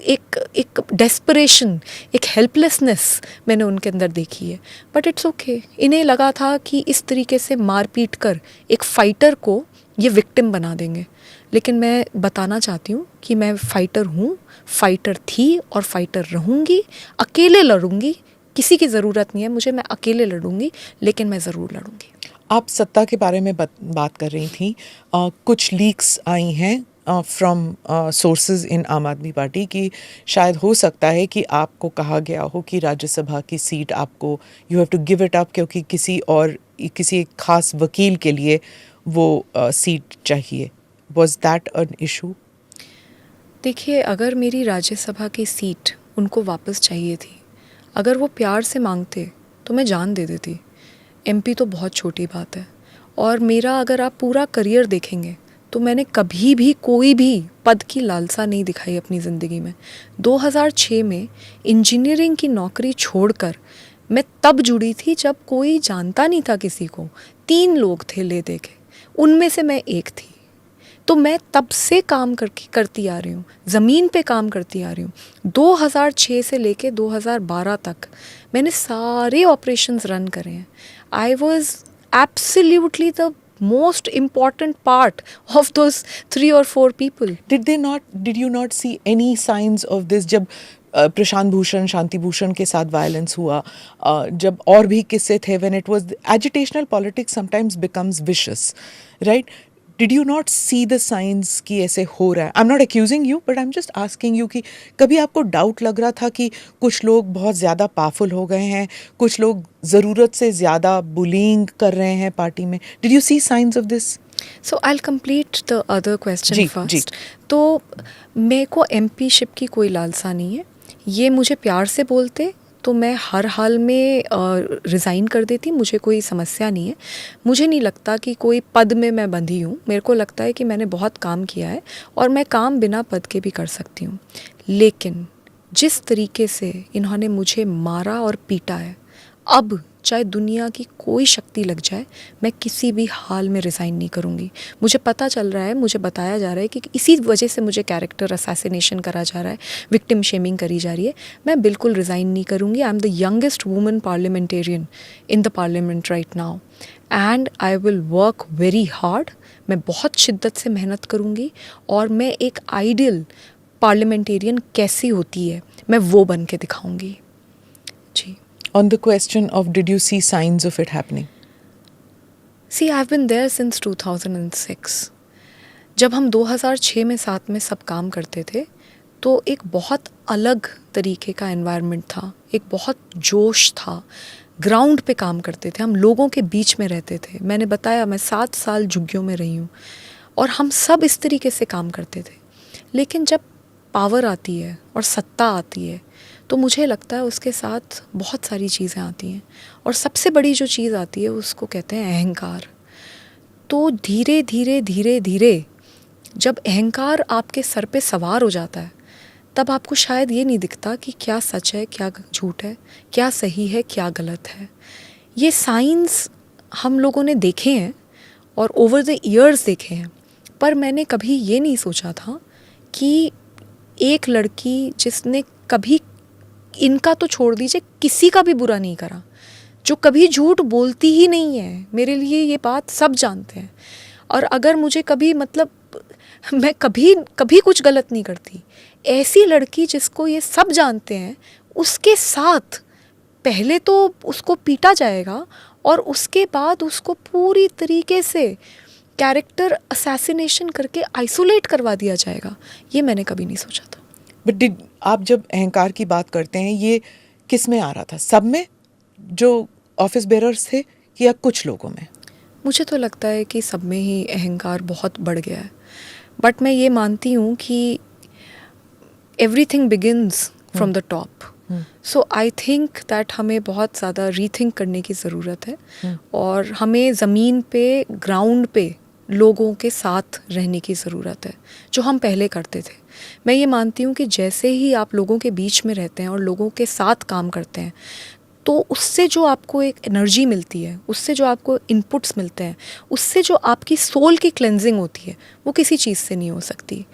एक डेस्परेशन, एक हेल्पलेसनेस मैंने उनके अंदर देखी है। But it's okay. इन्हें लगा था कि इस तरीके से मार पीट कर एक फाइटर को ये विक्टिम बना देंगे। लेकिन मैं बताना चाहती हूँ कि मैं फाइटर हूँ, फाइटर थी और फाइटर रहूँगी। अकेले लड़ूंगी, किसी की ज़रूरत नहीं है मुझे, मैं अकेले लड़ूंगी, लेकिन मैं ज़रूर लड़ूंगी। आप सत्ता के बारे में बात कर रही थी। कुछ लीक्स आई हैं फ्रॉम सोर्सेज इन आम आदमी पार्टी कि शायद हो सकता है कि आपको कहा गया हो कि राज्यसभा की सीट आपको you have to give it up, क्योंकि किसी एक खास वकील के लिए वो सीट चाहिए। Was that an issue? देखिए, अगर मेरी राज्यसभा की सीट उनको वापस चाहिए थी, अगर वो प्यार से मांगते तो मैं जान दे देती। एमपी तो बहुत छोटी बात है। और मेरा अगर आप पूरा करियर देखेंगे तो मैंने कभी भी कोई भी पद की लालसा नहीं दिखाई अपनी ज़िंदगी में। 2006 में इंजीनियरिंग की नौकरी छोड़कर मैं तब जुड़ी थी जब कोई जानता नहीं था किसी को। 3 लोग थे ले दे के, उनमें से मैं एक थी। तो मैं तब से काम करती आ रही हूँ, ज़मीन पे काम करती आ रही हूँ। 2006 से लेके 2012 तक मैंने सारे ऑपरेशंस रन करे हैं। I was absolutely the most important part of those 3 or 4 people. Did you not see any signs of this जब प्रशांत भूषण, शांति भूषण के साथ वायलेंस हुआ, जब और भी किस्से थे, when it was agitational politics sometimes becomes vicious, right? Did you not see the signs कि ऐसे हो रहा है? I'm not accusing you, but I'm just asking you कि कभी आपको डाउट लग रहा था कि कुछ लोग बहुत ज़्यादा पावरफुल हो गए हैं, कुछ लोग ज़रूरत से ज़्यादा बुलिंग कर रहे हैं पार्टी में? Did you see signs of this? So I'll complete the other question ji, first. जी. तो मेरे को एमपी शिप की कोई लालसा नहीं है। ये मुझे प्यार से बोलते तो मैं हर हाल में रिज़ाइन कर देती, मुझे कोई समस्या नहीं है। मुझे नहीं लगता कि कोई पद में मैं बंधी हूँ। मेरे को लगता है कि मैंने बहुत काम किया है और मैं काम बिना पद के भी कर सकती हूँ। लेकिन जिस तरीके से इन्होंने मुझे मारा और पीटा है, अब चाहे दुनिया की कोई शक्ति लग जाए, मैं किसी भी हाल में रिज़ाइन नहीं करूँगी। मुझे पता चल रहा है, मुझे बताया जा रहा है कि इसी वजह से मुझे कैरेक्टर असैसिनेशन करा जा रहा है, विक्टिम शेमिंग करी जा रही है। मैं बिल्कुल रिज़ाइन नहीं करूँगी। I am the youngest woman parliamentarian in the parliament right now and I will work very hard. मैं बहुत शिद्दत से मेहनत करूँगी और मैं एक आइडियल पार्लियामेंटेरियन कैसी होती है मैं वो बन के दिखाऊँगी। जी। On the question of did you see signs of it happening? See, I've been there since 2006. जब हम 2006 में साथ में सब काम करते थे तो एक बहुत अलग तरीके का एनवायरनमेंट था, एक बहुत जोश था, ग्राउंड पे काम करते थे, हम लोगों के बीच में रहते थे। मैंने बताया मैं 7 साल झुग्गियों में रही हूँ और हम सब इस तरीके से काम करते थे। लेकिन जब पावर आती है और सत्ता आती है तो मुझे लगता है उसके साथ बहुत सारी चीज़ें आती हैं और सबसे बड़ी जो चीज़ आती है उसको कहते हैं अहंकार। तो धीरे धीरे धीरे धीरे जब अहंकार आपके सर पे सवार हो जाता है तब आपको शायद ये नहीं दिखता कि क्या सच है, क्या झूठ है, क्या सही है, क्या गलत है। ये साइंस हम लोगों ने देखे हैं और ओवर द ईयर्स देखे हैं, पर मैंने कभी ये नहीं सोचा था कि एक लड़की जिसने कभी, इनका तो छोड़ दीजिए, किसी का भी बुरा नहीं करा, जो कभी झूठ बोलती ही नहीं है, मेरे लिए ये बात सब जानते हैं, और अगर मुझे कभी मतलब मैं कभी कभी कुछ गलत नहीं करती, ऐसी लड़की जिसको ये सब जानते हैं उसके साथ पहले तो उसको पीटा जाएगा और उसके बाद उसको पूरी तरीके से कैरेक्टर असैसिनेशन करके आइसोलेट करवा दिया जाएगा, ये मैंने कभी नहीं सोचा था। बट आप जब अहंकार की बात करते हैं ये किस में आ रहा था? सब में जो ऑफिस बेरर्स थे या कुछ लोगों में? मुझे तो लगता है कि सब में ही अहंकार बहुत बढ़ गया है, बट मैं ये मानती हूँ कि everything begins from the top. So I think that हमें बहुत ज़्यादा रीथिंक करने की ज़रूरत है और हमें ज़मीन पे, ग्राउंड पे लोगों के साथ रहने की ज़रूरत है, जो हम पहले करते थे। मैं ये मानती हूँ कि जैसे ही आप लोगों के बीच में रहते हैं और लोगों के साथ काम करते हैं तो उससे जो आपको एक एनर्जी मिलती है, उससे जो आपको इनपुट्स मिलते हैं, उससे जो आपकी सोल की क्लेंजिंग होती है, वो किसी चीज़ से नहीं हो सकती।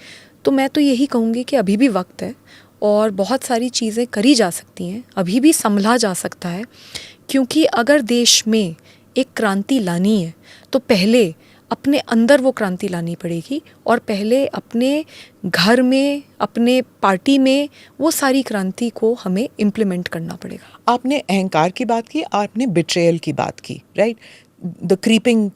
तो मैं तो यही कहूँगी कि अभी भी वक्त है और बहुत सारी चीज़ें करी जा सकती हैं, अभी भी संभला जा सकता है, क्योंकि अगर देश में एक क्रांति लानी है तो पहले अपने अंदर वो क्रांति लानी पड़ेगी और पहले अपने घर में, अपने पार्टी में वो सारी क्रांति को हमें इम्प्लीमेंट करना पड़ेगा। आपने अहंकार की बात की, आपने बिट्रेयल की बात की, right? The creeping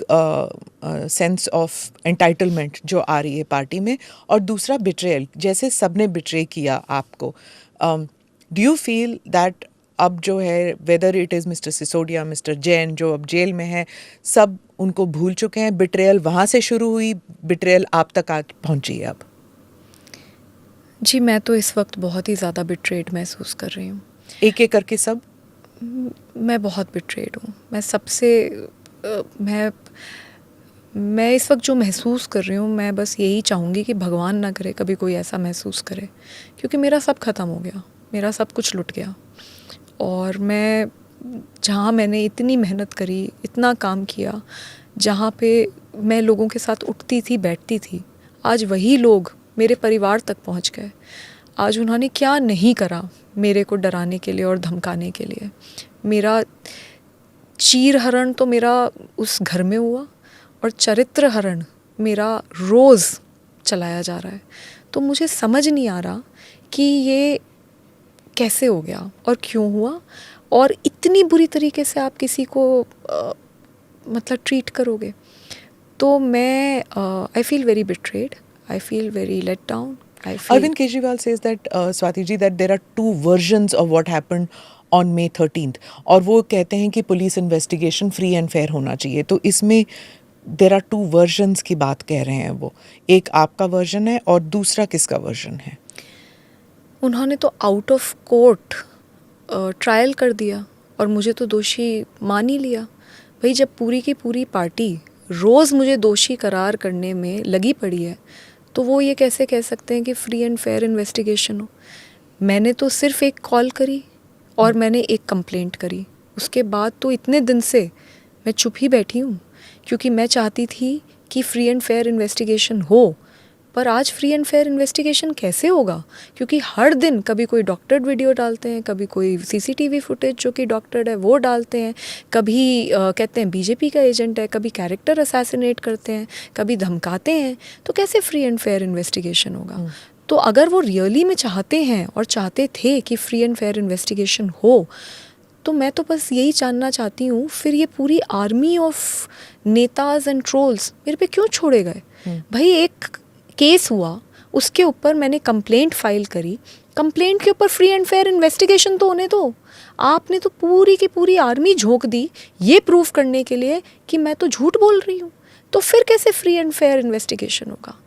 sense of entitlement जो आ रही है पार्टी में, और दूसरा बिट्रेयल, जैसे सबने बिट्रे किया आपको। डू यू फील दैट अब जो है, whether it is mister Sisodia, mister Jain जो अब जेल में है, सब उनको भूल चुके हैं? बिट्रेयल वहाँ से शुरू हुई, बिट्रेयल आप तक आज पहुँची है अब? जी, मैं तो इस वक्त बहुत ही ज़्यादा बिट्रेड महसूस कर रही हूँ। एक एक करके सब? मैं बहुत बिट्रेड हूँ। मैं सबसे मैं इस वक्त जो महसूस कर रही हूँ, मैं बस यही चाहूँगी कि भगवान ना करे कभी कोई ऐसा महसूस करे, क्योंकि मेरा सब ख़त्म हो गया, मेरा सब कुछ लुट गया। और मैं जहाँ मैंने इतनी मेहनत करी, इतना काम किया, जहाँ पे मैं लोगों के साथ उठती थी, बैठती थी, आज वही लोग मेरे परिवार तक पहुँच गए। आज उन्होंने क्या नहीं करा मेरे को डराने के लिए और धमकाने के लिए। मेरा चीरहरण तो मेरा उस घर में हुआ और चरित्र हरण मेरा रोज़ चलाया जा रहा है। तो मुझे समझ नहीं आ रहा कि ये कैसे हो गया और क्यों हुआ, और इतनी बुरी तरीके से आप किसी को मतलब ट्रीट करोगे। तो मैं I feel very betrayed, I feel very let down. Arvind Kejriwal says that, Swati ji, that there are two versions of what happened on May 13th, और वो कहते हैं कि police investigation free and fair होना चाहिए। तो इसमें देर आर टू वर्जन्स की बात कह रहे हैं वो, एक आपका वर्जन है और दूसरा किसका वर्जन है? उन्होंने तो आउट ऑफ कोर्ट ट्रायल कर दिया और मुझे तो दोषी मान ही लिया। भाई, जब पूरी की पूरी पार्टी रोज़ मुझे दोषी करार करने में लगी पड़ी है तो वो ये कैसे कह सकते हैं कि फ्री एंड फेयर इन्वेस्टिगेशन हो? मैंने तो सिर्फ एक कॉल करी और मैंने एक कंप्लेंट करी, उसके बाद तो इतने दिन से मैं चुप ही बैठी हूँ, क्योंकि मैं चाहती थी कि फ्री एंड फेयर इन्वेस्टिगेशन हो। पर आज फ्री एंड फेयर इन्वेस्टिगेशन कैसे होगा? क्योंकि हर दिन कभी कोई डॉक्टर्ड वीडियो डालते हैं, कभी कोई सीसीटीवी फुटेज जो कि डॉक्टर्ड है वो डालते हैं, कभी कहते हैं बीजेपी का एजेंट है, कभी कैरेक्टर असैसिनेट करते हैं, कभी धमकाते हैं। तो कैसे फ्री एंड फेयर इन्वेस्टिगेशन होगा? तो अगर वो रियली में चाहते हैं और चाहते थे कि फ्री एंड फेयर इन्वेस्टिगेशन हो, तो मैं तो बस यही जानना चाहती हूँ, फिर ये पूरी आर्मी ऑफ नेताज एंड ट्रोल्स मेरे पे क्यों छोड़े गए? भाई एक केस हुआ, उसके ऊपर मैंने कंप्लेंट फाइल करी, कंप्लेंट के ऊपर फ्री एंड फेयर इन्वेस्टिगेशन तो होने दो। आपने तो पूरी की पूरी आर्मी झोंक दी ये प्रूफ करने के लिए कि मैं तो झूठ बोल रही हूँ। तो फिर कैसे फ्री एंड फेयर इन्वेस्टिगेशन होगा?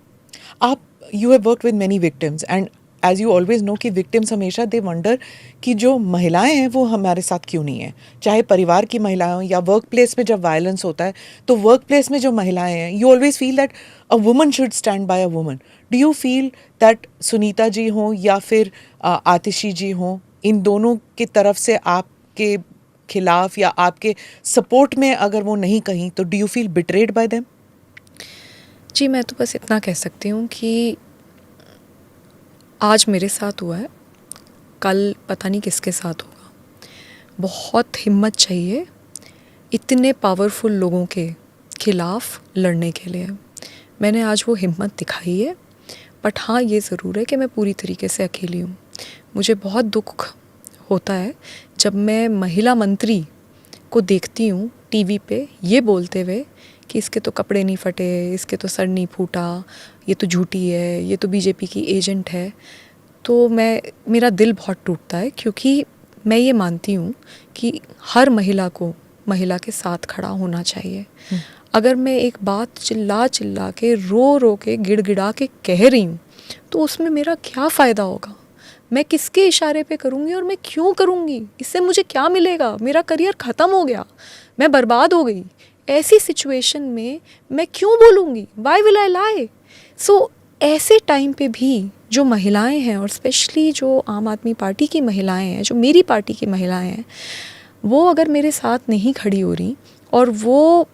आप you have worked with many victims and as you always know कि विक्टिम्स हमेशा दे वंडर कि जो महिलाएं हैं वो हमारे साथ क्यों नहीं है, चाहे परिवार की महिलाएं हों या वर्क प्लेस में जब वायलेंस होता है तो वर्क प्लेस में जो महिलाएं हैं, you always feel that a woman should stand by a woman. Do you feel that Sunita ji हों या फिर आतिशी जी हों, इन दोनों की तरफ से आपके खिलाफ या आपके सपोर्ट में अगर वो नहीं कहीं, तो do you feel betrayed by them? जी, मैं तो बस इतना कह सकती हूँ कि आज मेरे साथ हुआ है, कल पता नहीं किसके साथ होगा। बहुत हिम्मत चाहिए इतने पावरफुल लोगों के खिलाफ लड़ने के लिए। मैंने आज वो हिम्मत दिखाई है, बट हाँ ये ज़रूर है कि मैं पूरी तरीके से अकेली हूँ। मुझे बहुत दुख होता है जब मैं महिला मंत्री को देखती हूँ टीवी पे ये बोलते हुए कि इसके तो कपड़े नहीं फटे, इसके तो सर नहीं फूटा, ये तो झूठी है, ये तो बीजेपी की एजेंट है। तो मेरा दिल बहुत टूटता है, क्योंकि मैं ये मानती हूँ कि हर महिला को महिला के साथ खड़ा होना चाहिए। अगर मैं एक बात चिल्ला चिल्ला के रो के गिड़गिड़ा के कह रही हूँ तो उसमें मेरा क्या फ़ायदा होगा? मैं किसके इशारे पे करूँगी और मैं क्यों करूँगी? इससे मुझे क्या मिलेगा? मेरा करियर ख़त्म हो गया, मैं बर्बाद हो गई। ऐसी सिचुएशन में मैं क्यों बोलूँगी? वाई विल आई लाई? सो ऐसे टाइम पे भी जो महिलाएं हैं, और स्पेशली जो आम आदमी पार्टी की महिलाएं हैं, जो मेरी पार्टी की महिलाएं हैं, वो अगर मेरे साथ नहीं खड़ी हो रही और वो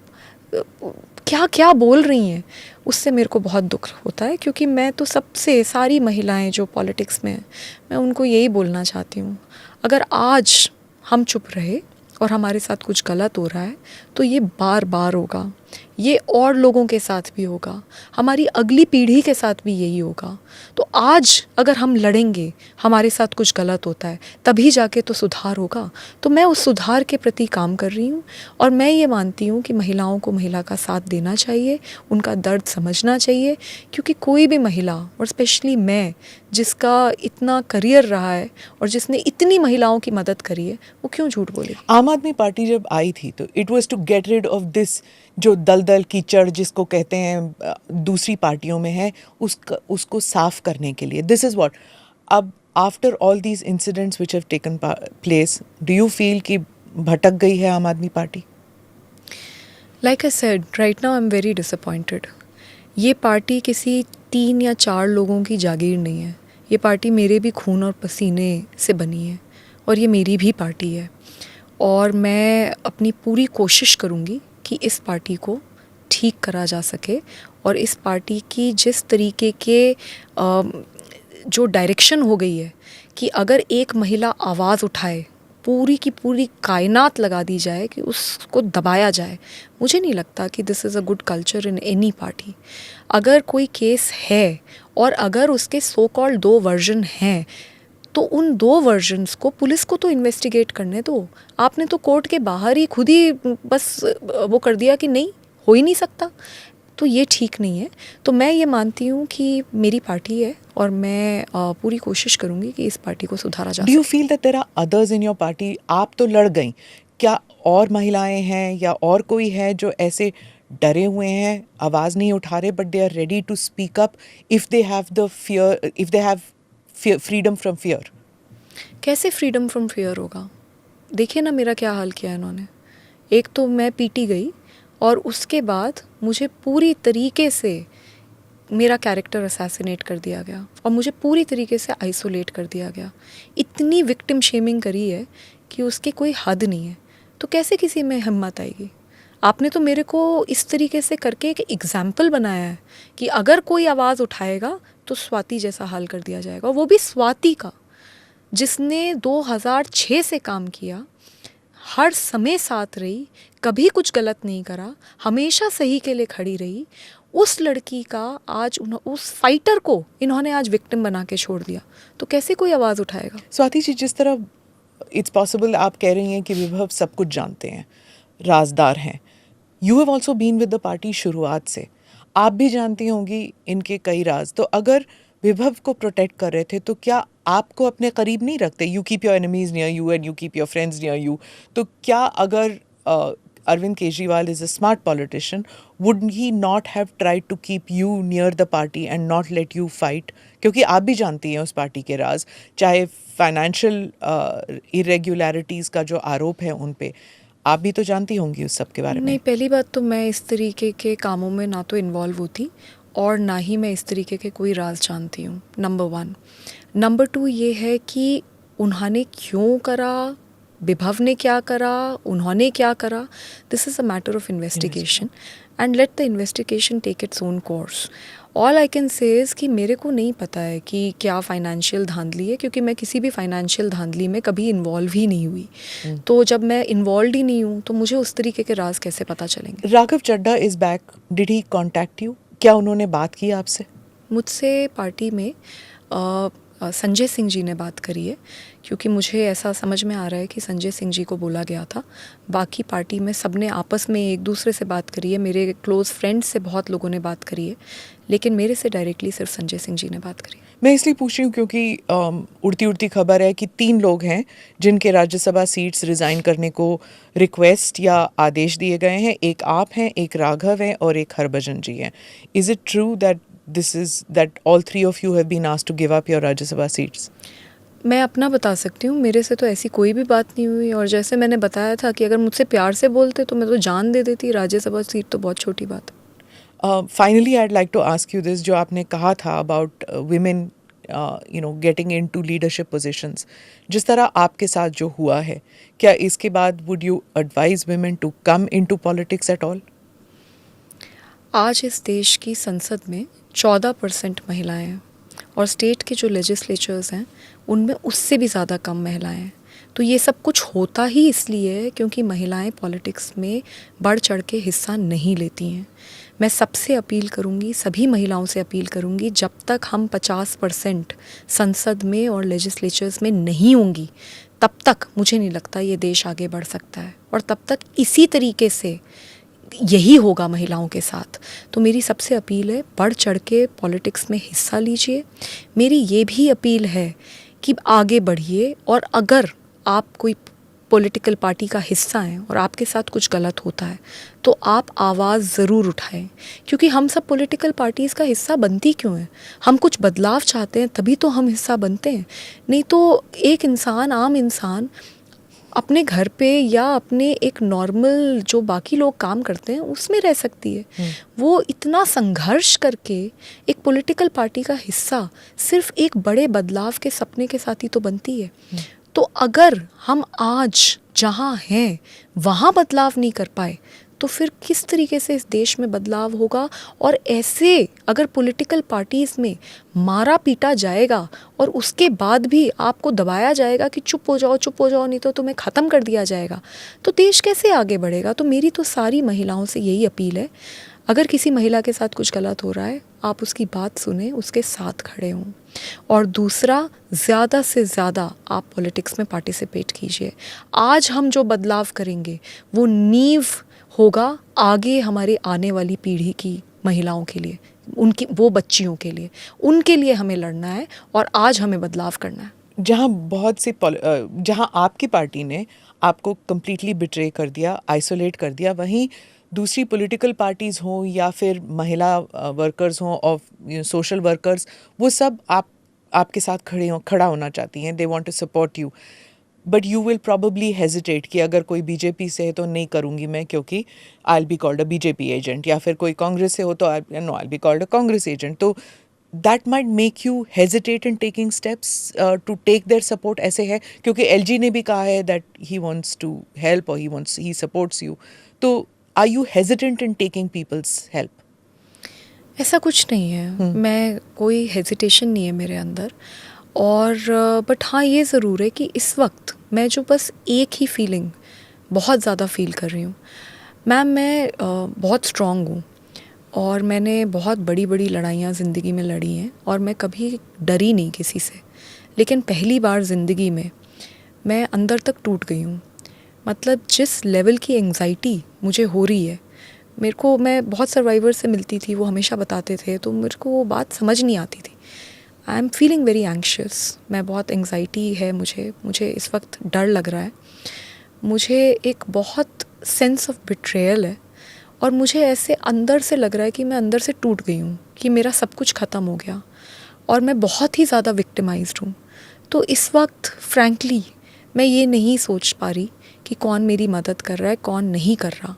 क्या क्या बोल रही हैं, उससे मेरे को बहुत दुख होता है। क्योंकि मैं तो सबसे सारी महिलाएं जो पॉलिटिक्स में हैं, मैं उनको यही बोलना चाहती हूँ, अगर आज हम चुप रहे और हमारे साथ कुछ गलत हो रहा है तो ये बार बार होगा, ये और लोगों के साथ भी होगा, हमारी अगली पीढ़ी के साथ भी यही होगा। तो आज अगर हम लड़ेंगे, हमारे साथ कुछ गलत होता है, तभी जाके तो सुधार होगा। तो मैं उस सुधार के प्रति काम कर रही हूँ, और मैं ये मानती हूँ कि महिलाओं को महिला का साथ देना चाहिए, उनका दर्द समझना चाहिए। क्योंकि कोई भी महिला, और स्पेशली मैं जिसका इतना करियर रहा है और जिसने इतनी महिलाओं की मदद करी है, वो क्यों झूठ बोले? आम आदमी पार्टी जब आई थी तो it was to get rid of this जो दलदल कीचड़ जिसको कहते हैं दूसरी पार्टियों में है, उसको साफ करने के लिए। दिस इज व्हाट अब after all these incidents which have taken place, do you feel कि भटक गई है आम आदमी party? Like I said, right now I am very disappointed. ये पार्टी किसी 3 या 4 लोगों की जागीर नहीं है। ये पार्टी मेरे भी खून और पसीने से बनी है, और ये मेरी भी पार्टी है। और मैं अपनी पूरी कोशिश करूँगी कि इस पार्टी को ठीक करा जा सके, और इस पार्टी की जिस तरीके के जो डायरेक्शन हो गई है कि अगर एक महिला आवाज़ उठाए, पूरी की पूरी कायनात लगा दी जाए कि उसको दबाया जाए, मुझे नहीं लगता कि this is a good culture in any party. अगर कोई केस है और अगर उसके सो कॉल्ड 2 वर्जन हैं, तो उन 2 वर्जन्स को पुलिस को तो इन्वेस्टिगेट करने दो। आपने तो कोर्ट के बाहर ही खुद ही बस वो कर दिया कि नहीं, हो ही नहीं सकता। तो ये ठीक नहीं है। तो मैं ये मानती हूँ कि मेरी पार्टी है, और मैं पूरी कोशिश करूँगी कि इस पार्टी को सुधारा जा डू यू सके। Feel that there are others in your party? आप तो लड़ गई, क्या और महिलाएं हैं या और कोई है जो ऐसे डरे हुए हैं, आवाज़ नहीं उठा रहे, but they are ready to speak up if they have the fear, if they have freedom from fear? कैसे फ्रीडम फ्रॉम फियर होगा? देखिए ना मेरा क्या हाल किया इन्होंने। एक तो मैं पीटी गई, और उसके बाद मुझे पूरी तरीके से मेरा कैरेक्टर असैसिनेट कर दिया गया, और मुझे पूरी तरीके से आइसोलेट कर दिया गया। इतनी विक्टिम शेमिंग करी है कि उसकी कोई हद नहीं है। तो कैसे किसी में हिम्मत आएगी? आपने तो मेरे को इस तरीके से करके एक एग्जाम्पल बनाया है कि अगर कोई आवाज़ उठाएगा तो स्वाति जैसा हाल कर दिया जाएगा, वो भी स्वाति का, जिसने 2006 से काम किया, हर समय साथ रही, कभी कुछ गलत नहीं करा, हमेशा सही के लिए खड़ी रही। उस लड़की का आज उस फाइटर को इन्होंने आज विक्टिम बना के छोड़ दिया, तो कैसे कोई आवाज़ उठाएगा? स्वाति जी, जिस तरह इट्स पॉसिबल आप कह रही हैं कि विभव सब कुछ जानते हैं, राजदार हैं, you have also been with the party शुरुआत से, आप भी जानती होंगी इनके कई राज। तो अगर विभव को प्रोटेक्ट कर रहे थे तो क्या आपको अपने करीब नहीं रखते? You keep your enemies near you and you keep your friends near you. तो क्या अगर Arvind Kejriwal is a smart politician, would he not have tried to keep you near the party and not let you fight? क्योंकि आप भी जानती हैं उस पार्टी के राज, चाहे फाइनेंशियल इरेगुलरिटीज़ का जो आरोप है उन पे, आप भी तो जानती होंगी उस सब के बारे में। नहीं, पहली बात तो मैं इस तरीके के कामों में ना तो इन्वॉल्व होती और ना ही मैं इस तरीके के कोई राज जानती हूँ, नंबर 1। नंबर 2 ये है कि उन्होंने क्यों करा, विभव ने क्या करा, उन्होंने क्या करा, this is a matter of investigation and let the investigation take its own course. All I can say is कि मेरे को नहीं पता है कि क्या फाइनेंशियल धांधली है, क्योंकि मैं किसी भी फाइनेंशियल धांधली में कभी इन्वॉल्व ही नहीं हुई। तो जब मैं इन्वॉल्व ही नहीं हूँ तो मुझे उस तरीके के राज कैसे पता चलेंगे? Raghav Chadha is back, did he contact you? क्या उन्होंने बात की आपसे? मुझसे पार्टी में संजय सिंह जी ने बात करी है, क्योंकि मुझे ऐसा समझ में आ रहा है कि संजय सिंह जी को बोला गया था। बाकी पार्टी में सबने आपस में एक दूसरे से बात करी है, मेरे क्लोज़ फ्रेंड्स से बहुत लोगों ने बात करी है, लेकिन मेरे से डायरेक्टली सिर्फ संजय सिंह जी ने बात करी है। मैं इसलिए पूछ रही हूँ क्योंकि उड़ती उड़ती खबर है कि 3 लोग हैं जिनके राज्यसभा सीट्स रिज़ाइन करने को रिक्वेस्ट या आदेश दिए गए हैं। एक आप हैं, एक राघव हैं और एक हरभजन जी हैं। Is it true that all 3 of you have been asked to give up your Rajya Sabha seats? मैं अपना बता सकती हूँ, मेरे से तो ऐसी कोई भी बात नहीं हुई, और जैसे मैंने बताया था कि अगर मुझसे प्यार से बोलते तो मैं तो जान दे देती। राज्यसभा सीट तो बहुत छोटी बात है। Finally, I'd like to ask you this, जो आपने कहा था about women getting into leadership positions, जिस तरह आपके साथ जो हुआ है, क्या इसके बाद would you advise women to come into politics at all? आज इस देश की संसद में 14% महिलाएं हैं और स्टेट के जो लेजिस्लेचर्स हैं उनमें उससे भी ज़्यादा कम महिलाएं हैं। तो ये सब कुछ होता ही इसलिए है क्योंकि महिलाएं पॉलिटिक्स में बढ़ चढ़ के हिस्सा नहीं लेती हैं। मैं सबसे अपील करूंगी, सभी महिलाओं से अपील करूंगी, जब तक हम 50% संसद में और लेजिस्लेचर्स में नहीं होंगी तब तक मुझे नहीं लगता ये देश आगे बढ़ सकता है, और तब तक इसी तरीके से यही होगा महिलाओं के साथ। तो मेरी सबसे अपील है, बढ़ चढ़ के पॉलिटिक्स में हिस्सा लीजिए। मेरी ये भी अपील है कि आगे बढ़िए, और अगर आप कोई पॉलिटिकल पार्टी का हिस्सा हैं और आपके साथ कुछ गलत होता है तो आप आवाज़ ज़रूर उठाएं, क्योंकि हम सब पॉलिटिकल पार्टीज़ का हिस्सा बनती क्यों हैं? हम कुछ बदलाव चाहते हैं तभी तो हम हिस्सा बनते हैं। नहीं तो एक इंसान, आम इंसान अपने घर पे या अपने एक नॉर्मल जो बाकी लोग काम करते हैं उसमें रह सकती है। वो इतना संघर्ष करके एक पॉलिटिकल पार्टी का हिस्सा सिर्फ एक बड़े बदलाव के सपने के साथ ही तो बनती है। तो अगर हम आज जहाँ हैं वहाँ बदलाव नहीं कर पाए तो फिर किस तरीके से इस देश में बदलाव होगा? और ऐसे अगर पॉलिटिकल पार्टीज़ में मारा पीटा जाएगा और उसके बाद भी आपको दबाया जाएगा कि चुप हो जाओ नहीं तो तुम्हें ख़त्म कर दिया जाएगा, तो देश कैसे आगे बढ़ेगा? तो मेरी तो सारी महिलाओं से यही अपील है, अगर किसी महिला के साथ कुछ गलत हो रहा है आप उसकी बात सुने, उसके साथ खड़े हों। और दूसरा, ज़्यादा से ज़्यादा आप पॉलिटिक्स में पार्टिसिपेट कीजिए। आज हम जो बदलाव करेंगे वो नींव होगा आगे हमारे आने वाली पीढ़ी की महिलाओं के लिए, उनकी वो बच्चियों के लिए, उनके लिए हमें लड़ना है और आज हमें बदलाव करना है। जहाँ आपकी पार्टी ने आपको कम्प्लीटली बिट्रे कर दिया, आइसोलेट कर दिया, वहीं दूसरी पॉलिटिकल पार्टीज़ हों या फिर महिला वर्कर्स हों और सोशल वर्कर्स, वो सब आपके साथ खड़ा होना चाहती हैं। They want to support you, but you will probably hesitate कि अगर कोई बीजेपी से है तो नहीं करूँगी मैं, क्योंकि I will be called a BJP agent, या फिर कोई कांग्रेस से हो तो I will be called a Congress agent. तो that might make you hesitate in taking steps to take their support. ऐसे है क्योंकि LG ने भी कहा है that he wants to help or he supports you. तो are you hesitant in taking people's help? ऐसा कुछ नहीं है, मैं कोई हेजिटेशन नहीं है मेरे अंदर। और बट हाँ, ये ज़रूर है कि इस वक्त मैं जो बस एक ही फीलिंग बहुत ज़्यादा फील कर रही हूँ। मैम, मैं बहुत स्ट्रॉन्ग हूँ और मैंने बहुत बड़ी बड़ी लड़ाइयाँ ज़िंदगी में लड़ी हैं और मैं कभी डरी नहीं किसी से, लेकिन पहली बार ज़िंदगी में मैं अंदर तक टूट गई हूँ। मतलब जिस लेवल की एंग्जाइटी मुझे हो रही है, मेरे को, मैं बहुत सर्वाइवर से मिलती थी, वो हमेशा बताते थे, तो मेरे को वो बात समझ नहीं आती थी। आई एम फीलिंग वेरी एंग्शियस, मैं बहुत एंग्जाइटी है मुझे इस वक्त डर लग रहा है, मुझे एक बहुत सेंस ऑफ बिट्रेयल है और मुझे ऐसे अंदर से लग रहा है कि मैं अंदर से टूट गई हूँ, कि मेरा सब कुछ ख़त्म हो गया और मैं बहुत ही ज़्यादा विक्टिमाइज्ड हूँ। तो इस वक्त फ्रैंकली मैं ये नहीं सोच पा रही कि कौन मेरी मदद कर रहा है, कौन नहीं कर रहा।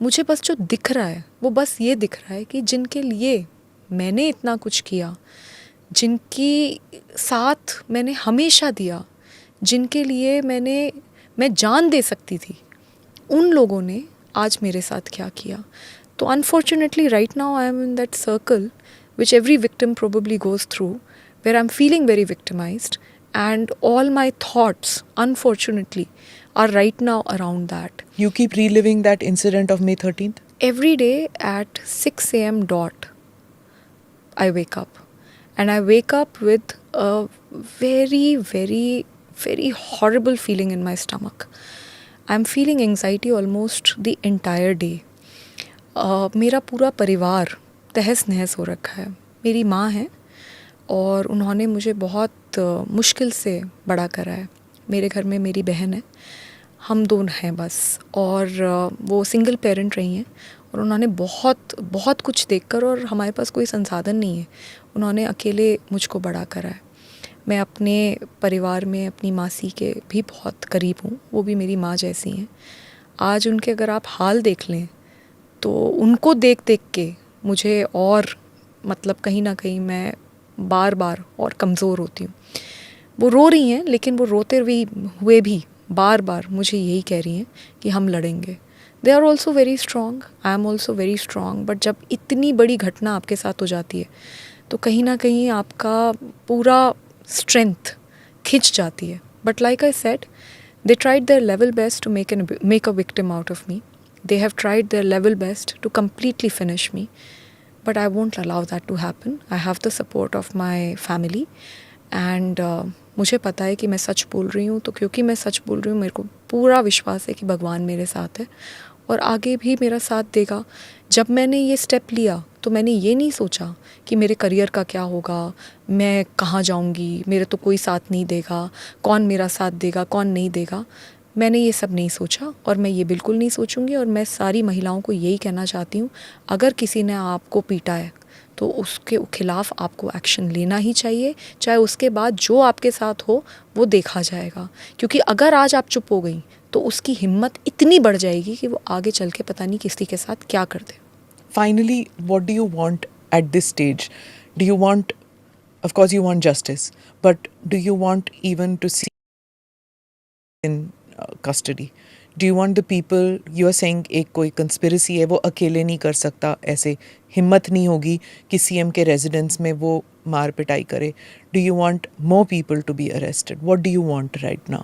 मुझे बस जो दिख रहा है वो बस ये दिख रहा है कि जिनके लिए मैंने इतना कुछ किया, जिनकी साथ मैंने हमेशा दिया, जिनके लिए मैं जान दे सकती थी, उन लोगों ने आज मेरे साथ क्या किया। तो unfortunately right now I am in that circle which every victim probably goes through, where I am feeling very victimised and all my thoughts unfortunately are right now around that. You keep reliving that incident of May 13th? Every day at 6 a.m. dot I wake up, and I wake up with a very very very horrible feeling in my stomach. I'm feeling anxiety almost the entire day. मेरा पूरा परिवार तहस नहस हो रखा है। मेरी माँ है और उन्होंने मुझे बहुत मुश्किल से बड़ा करा है। मेरे घर में मेरी बहन है, हम दोनों हैं बस, और वो सिंगल पेरेंट रही हैं और उन्होंने बहुत बहुत कुछ देखकर, और हमारे पास कोई संसाधन नहीं है, उन्होंने अकेले मुझको बड़ा करा है। मैं अपने परिवार में अपनी मासी के भी बहुत करीब हूँ, वो भी मेरी माँ जैसी हैं। आज उनके अगर आप हाल देख लें तो उनको देख देख के मुझे और मतलब कहीं ना कहीं मैं बार बार और कमज़ोर होती हूँ। वो रो रही हैं, लेकिन वो रोते हुए भी बार बार मुझे यही कह रही हैं कि हम लड़ेंगे। They are also very strong, I am also very strong, but जब इतनी बड़ी घटना आपके साथ हो जाती है तो कहीं ना कहीं आपका पूरा स्ट्रेंथ खिंच जाती है। But like I said, they tried their level best to make a victim out of me. They have tried their level best to completely finish me. But I won't allow that to happen. I have the support of my family. And मुझे पता है कि मैं सच बोल रही हूँ, तो क्योंकि मैं सच बोल रही हूँ मेरे को पूरा विश्वास है कि भगवान मेरे साथ है और आगे भी मेरा साथ देगा। जब मैंने ये स्टेप लिया तो मैंने ये नहीं सोचा कि मेरे करियर का क्या होगा, मैं कहाँ जाऊँगी, मेरे तो कोई साथ नहीं देगा, कौन मेरा साथ देगा, कौन नहीं देगा। मैंने ये सब नहीं सोचा और मैं ये बिल्कुल नहीं सोचूंगी। और मैं सारी महिलाओं को यही कहना चाहती हूँ, अगर किसी ने आपको पीटा है तो उसके खिलाफ़ आपको एक्शन लेना ही चाहिए, चाहे उसके बाद जो आपके साथ हो वो देखा जाएगा। क्योंकि अगर आज आप चुप हो गई तो उसकी हिम्मत इतनी बढ़ जाएगी कि वो आगे चल के पता नहीं किसी के साथ क्या कर दे। Finally, what do you want at this stage? Do you want, of course you want justice, but do you want even to see in custody? Do you want the people, you are saying एक कोई conspiracy है, वो अकेले नहीं कर सकता, ऐसे हिम्मत नहीं होगी कि CM के residence में वो मार पिटाई करे. Do you want more people to be arrested? What do you want right now?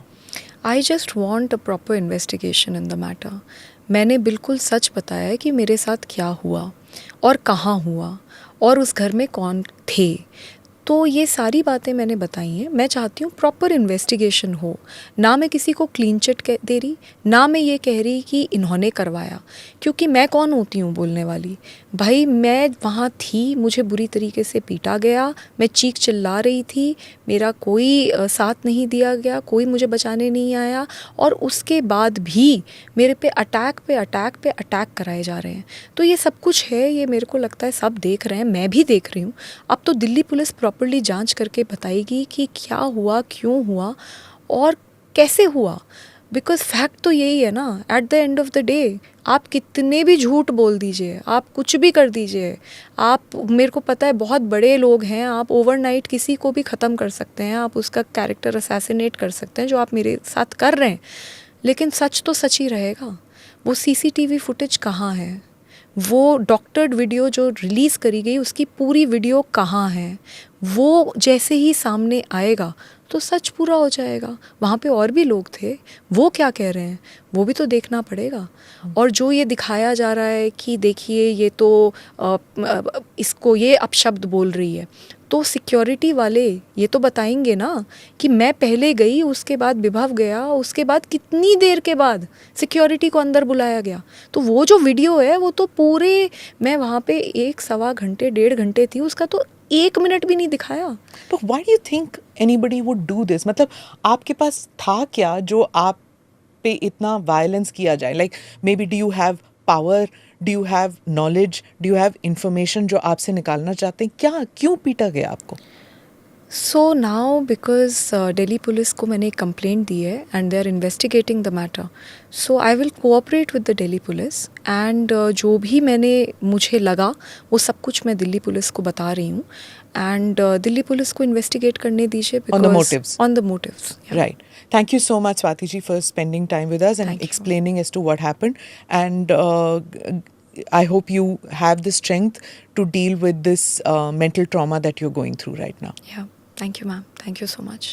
I just want a proper investigation in the matter. मैंने बिल्कुल सच बताया है कि मेरे साथ क्या हुआ और कहाँ हुआ और उस घर में कौन थे। तो ये सारी बातें मैंने बताई हैं। मैं चाहती हूँ प्रॉपर इन्वेस्टिगेशन हो। ना मैं किसी को क्लीन चिट दे रही, ना मैं ये कह रही कि इन्होंने करवाया, क्योंकि मैं कौन होती हूँ बोलने वाली। भाई मैं वहाँ थी, मुझे बुरी तरीके से पीटा गया, मैं चीख चिल्ला रही थी, मेरा कोई साथ नहीं दिया गया, कोई मुझे बचाने नहीं आया, और उसके बाद भी मेरे पे अटैक कराए जा रहे हैं। तो ये सब कुछ है, ये मेरे को लगता है सब देख रहे हैं, मैं भी देख रही हूँ। अब तो दिल्ली पुलिस प्रॉपर्ली जांच करके बताएगी कि क्या हुआ, क्यों हुआ और कैसे हुआ। बिकॉज फैक्ट तो यही है ना, at the end of the day आप कितने भी झूठ बोल दीजिए, आप कुछ भी कर दीजिए, आप, मेरे को पता है बहुत बड़े लोग हैं, आप ओवरनाइट किसी को भी ख़त्म कर सकते हैं, आप उसका कैरेक्टर असैसिनेट कर सकते हैं, जो आप मेरे साथ कर रहे हैं, लेकिन सच तो सच ही रहेगा। वो सीसीटीवी फुटेज कहाँ है, वो डॉक्टर्ड वीडियो जो रिलीज़ करी गई उसकी पूरी वीडियो कहाँ है, वो जैसे ही सामने आएगा तो सच पूरा हो जाएगा। वहाँ पे और भी लोग थे, वो क्या कह रहे हैं वो भी तो देखना पड़ेगा। और जो ये दिखाया जा रहा है कि देखिए ये तो इसको ये अपशब्द बोल रही है, तो सिक्योरिटी वाले ये तो बताएंगे ना कि मैं पहले गई, उसके बाद विभव गया, उसके बाद कितनी देर के बाद सिक्योरिटी को अंदर बुलाया गया। तो वो जो वीडियो है वो तो पूरे, मैं वहाँ पे 1-1.25 घंटे 1.5 घंटे थी, उसका तो 1 मिनट भी नहीं दिखाया। But why do you think anybody would do this? मतलब आपके पास था क्या जो आप पे इतना वायलेंस किया जाए? Like maybe do you have power? Do you have knowledge? Do you have information जो आपसे निकालना चाहते हैं? क्या क्यों पीटा गया आपको? So now because Delhi police को मैंने एक कंप्लेंट दी है and they are investigating the matter, so I will cooperate with the Delhi police and जो भी मुझे लगा वो सब कुछ मैं दिल्ली पुलिस को बता रही हूँ, एंड दिल्ली पुलिस को इन्वेस्टिगेट करने दीजिए On the motives. on the motives, yeah. Right. Thank you so much, Swati ji, for spending time with us and Thank you. explaining as to what happened. And I hope you have the strength to deal with this mental trauma that you're going through right now. Yeah, thank you ma'am, thank you so much.